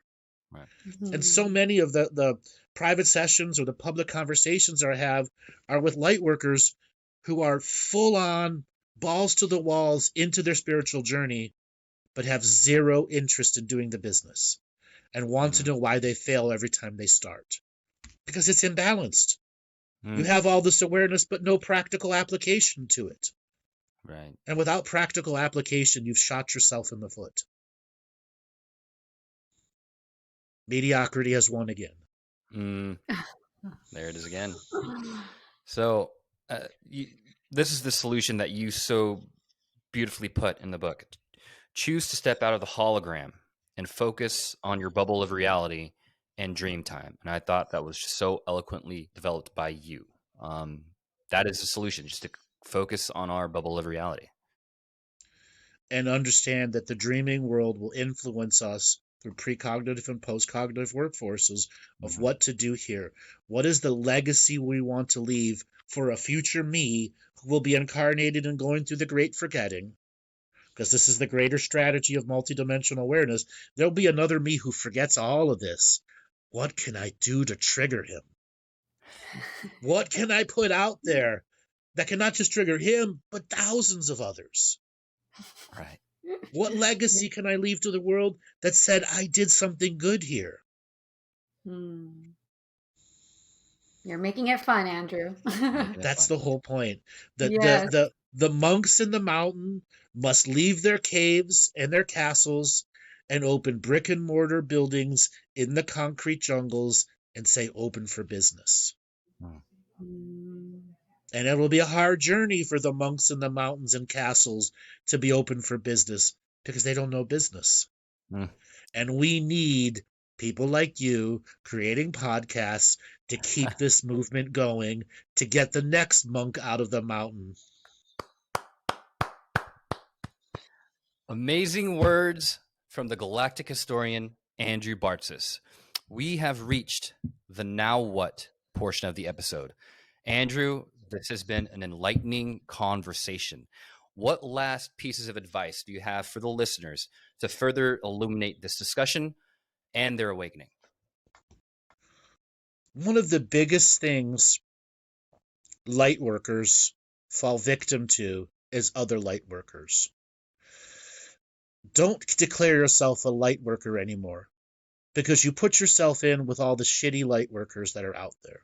Right. And so many of the private sessions or the public conversations I have are with light workers who are full on balls to the walls into their spiritual journey, but have zero interest in doing the business and want to know why they fail every time they start. Because it's imbalanced. You have all this awareness, but no practical application to it. Right. And without practical application, you've shot yourself in the foot. Mediocrity has won again. There it is again. So this is the solution that you so beautifully put in the book. Choose to step out of the hologram and focus on your bubble of reality and dream time. And I thought that was so eloquently developed by you. That is the solution, just to focus on our bubble of reality. And understand that the dreaming world will influence us through precognitive and postcognitive workforces of what to do here. What is the legacy we want to leave for a future me who will be incarnated and going through the great forgetting? Because this is the greater strategy of multidimensional awareness. There'll be another me who forgets all of this. What can I do to trigger him? What can I put out there that can not just trigger him, but thousands of others? Right. What legacy can I leave to the world that said I did something good here? You're making it fun, Andrew. That's the whole point. Yes. The monks in the mountain must leave their caves and their castles and open brick and mortar buildings in the concrete jungles and say open for business. And it will be a hard journey for the monks in the mountains and castles to be open for business because they don't know business. And we need people like you creating podcasts to keep this movement going, to get the next monk out of the mountain. Amazing words from the Galactic Historian, Andrew Bartzis. We have reached the now what portion of the episode. Andrew, this has been an enlightening conversation. What last pieces of advice do you have for the listeners to further illuminate this discussion and their awakening? One of the biggest things light workers fall victim to is other light workers. Don't declare yourself a light worker anymore because you put yourself in with all the shitty light workers that are out there.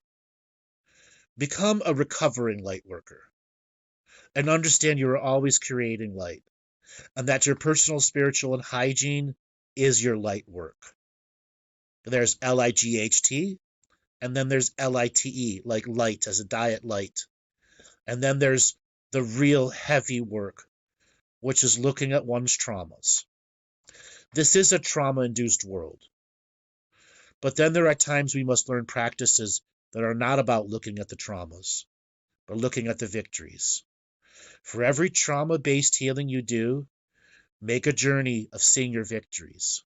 Become a recovering light worker. and understand you are always creating light, and that your personal spiritual and hygiene is your light work. There's Light, and then there's Lite, like light as a diet light. And then there's the real heavy work, which is looking at one's traumas. This is a trauma-induced world. But then there are times we must learn practices that are not about looking at the traumas, but looking at the victories. For every trauma-based healing you do, make a journey of seeing your victories.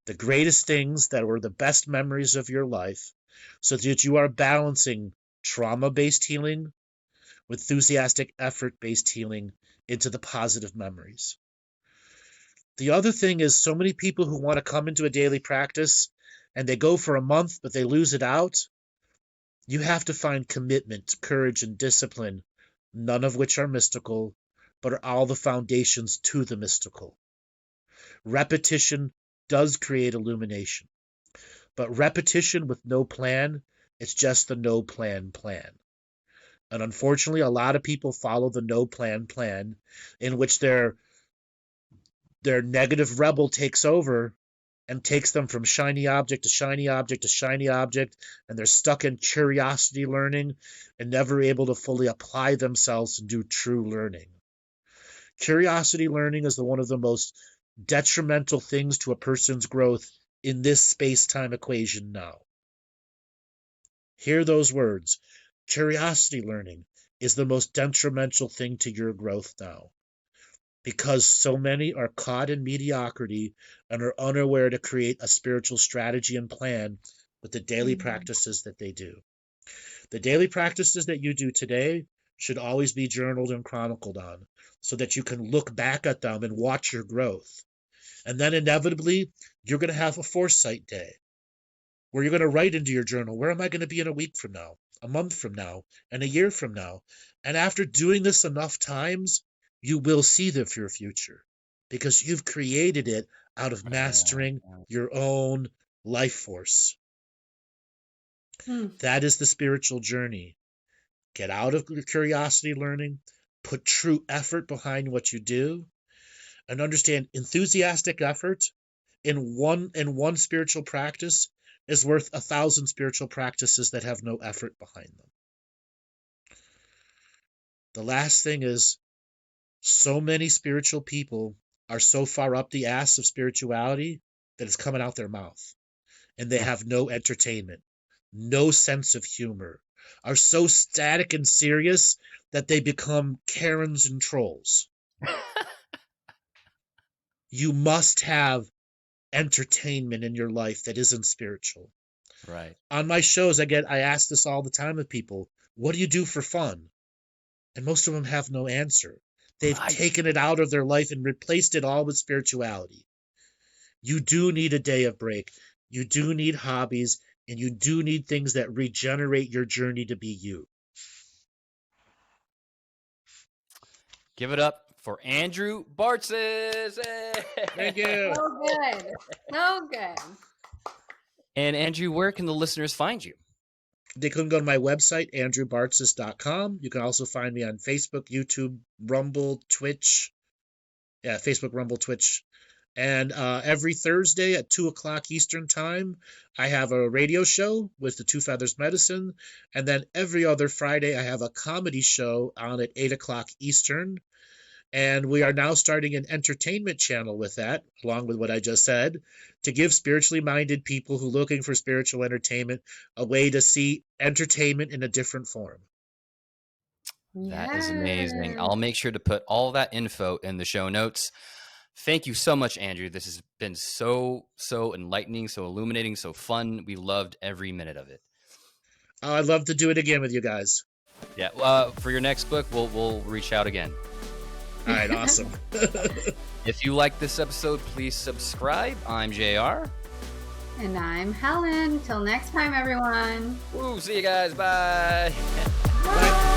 The greatest things that were the best memories of your life, so that you are balancing trauma-based healing with enthusiastic effort-based healing into the positive memories. The other thing is, so many people who want to come into a daily practice and they go for a month, but they lose it out. You have to find commitment, courage, and discipline, none of which are mystical, but are all the foundations to the mystical. Repetition does create illumination, but repetition with no plan, it's just the no plan plan. And unfortunately, a lot of people follow the no plan plan, in which their negative rebel takes over and takes them from shiny object to shiny object to shiny object, and they're stuck in curiosity learning and never able to fully apply themselves and do true learning. Curiosity learning is one of the most detrimental things to a person's growth in this space-time equation now. Hear those words. Curiosity learning is the most detrimental thing to your growth now, because so many are caught in mediocrity and are unaware to create a spiritual strategy and plan with the daily practices that they do. The daily practices that you do today should always be journaled and chronicled on, so that you can look back at them and watch your growth. And then inevitably, you're going to have a foresight day where you're going to write into your journal, where am I going to be in a week from now, a month from now, and a year from now? And after doing this enough times, you will see your future, because you've created it out of mastering your own life force. That is the spiritual journey. Get out of curiosity learning, put true effort behind what you do, and understand enthusiastic effort in one spiritual practice is worth 1,000 spiritual practices that have no effort behind them. The last thing is, so many spiritual people are so far up the ass of spirituality that it's coming out their mouth. And they have no entertainment, no sense of humor, are so static and serious that they become Karens and trolls. You must have entertainment in your life that isn't spiritual. Right. On my shows, I ask this all the time of people, what do you do for fun? And most of them have no answer. They've taken it out of their life and replaced it all with spirituality. You do need a day of break. You do need hobbies, and you do need things that regenerate your journey to be you. Give it up for Andrew Bartzis. Thank you. So good. So good. And Andrew, where can the listeners find you? They can go to my website, andrewbartzis.com. You can also find me on Facebook, YouTube, Rumble, Twitch. Yeah, Facebook, Rumble, Twitch. And every Thursday at 2 o'clock Eastern Time, I have a radio show with the Two Feathers Medicine. And then every other Friday, I have a comedy show on at 8 o'clock Eastern. And we are now starting an entertainment channel with that, along with what I just said, to give spiritually minded people who are looking for spiritual entertainment a way to see entertainment in a different form. That is amazing. I'll make sure to put all that info in the show notes. Thank you so much, Andrew. This has been so enlightening, so illuminating, so fun. We loved every minute of it. I'd love to do it again with you guys. Yeah. For your next book, we'll reach out again. All right, awesome. If you like this episode, please subscribe. I'm JR. And I'm Helen. Till next time, everyone. Woo, see you guys. Bye. Bye.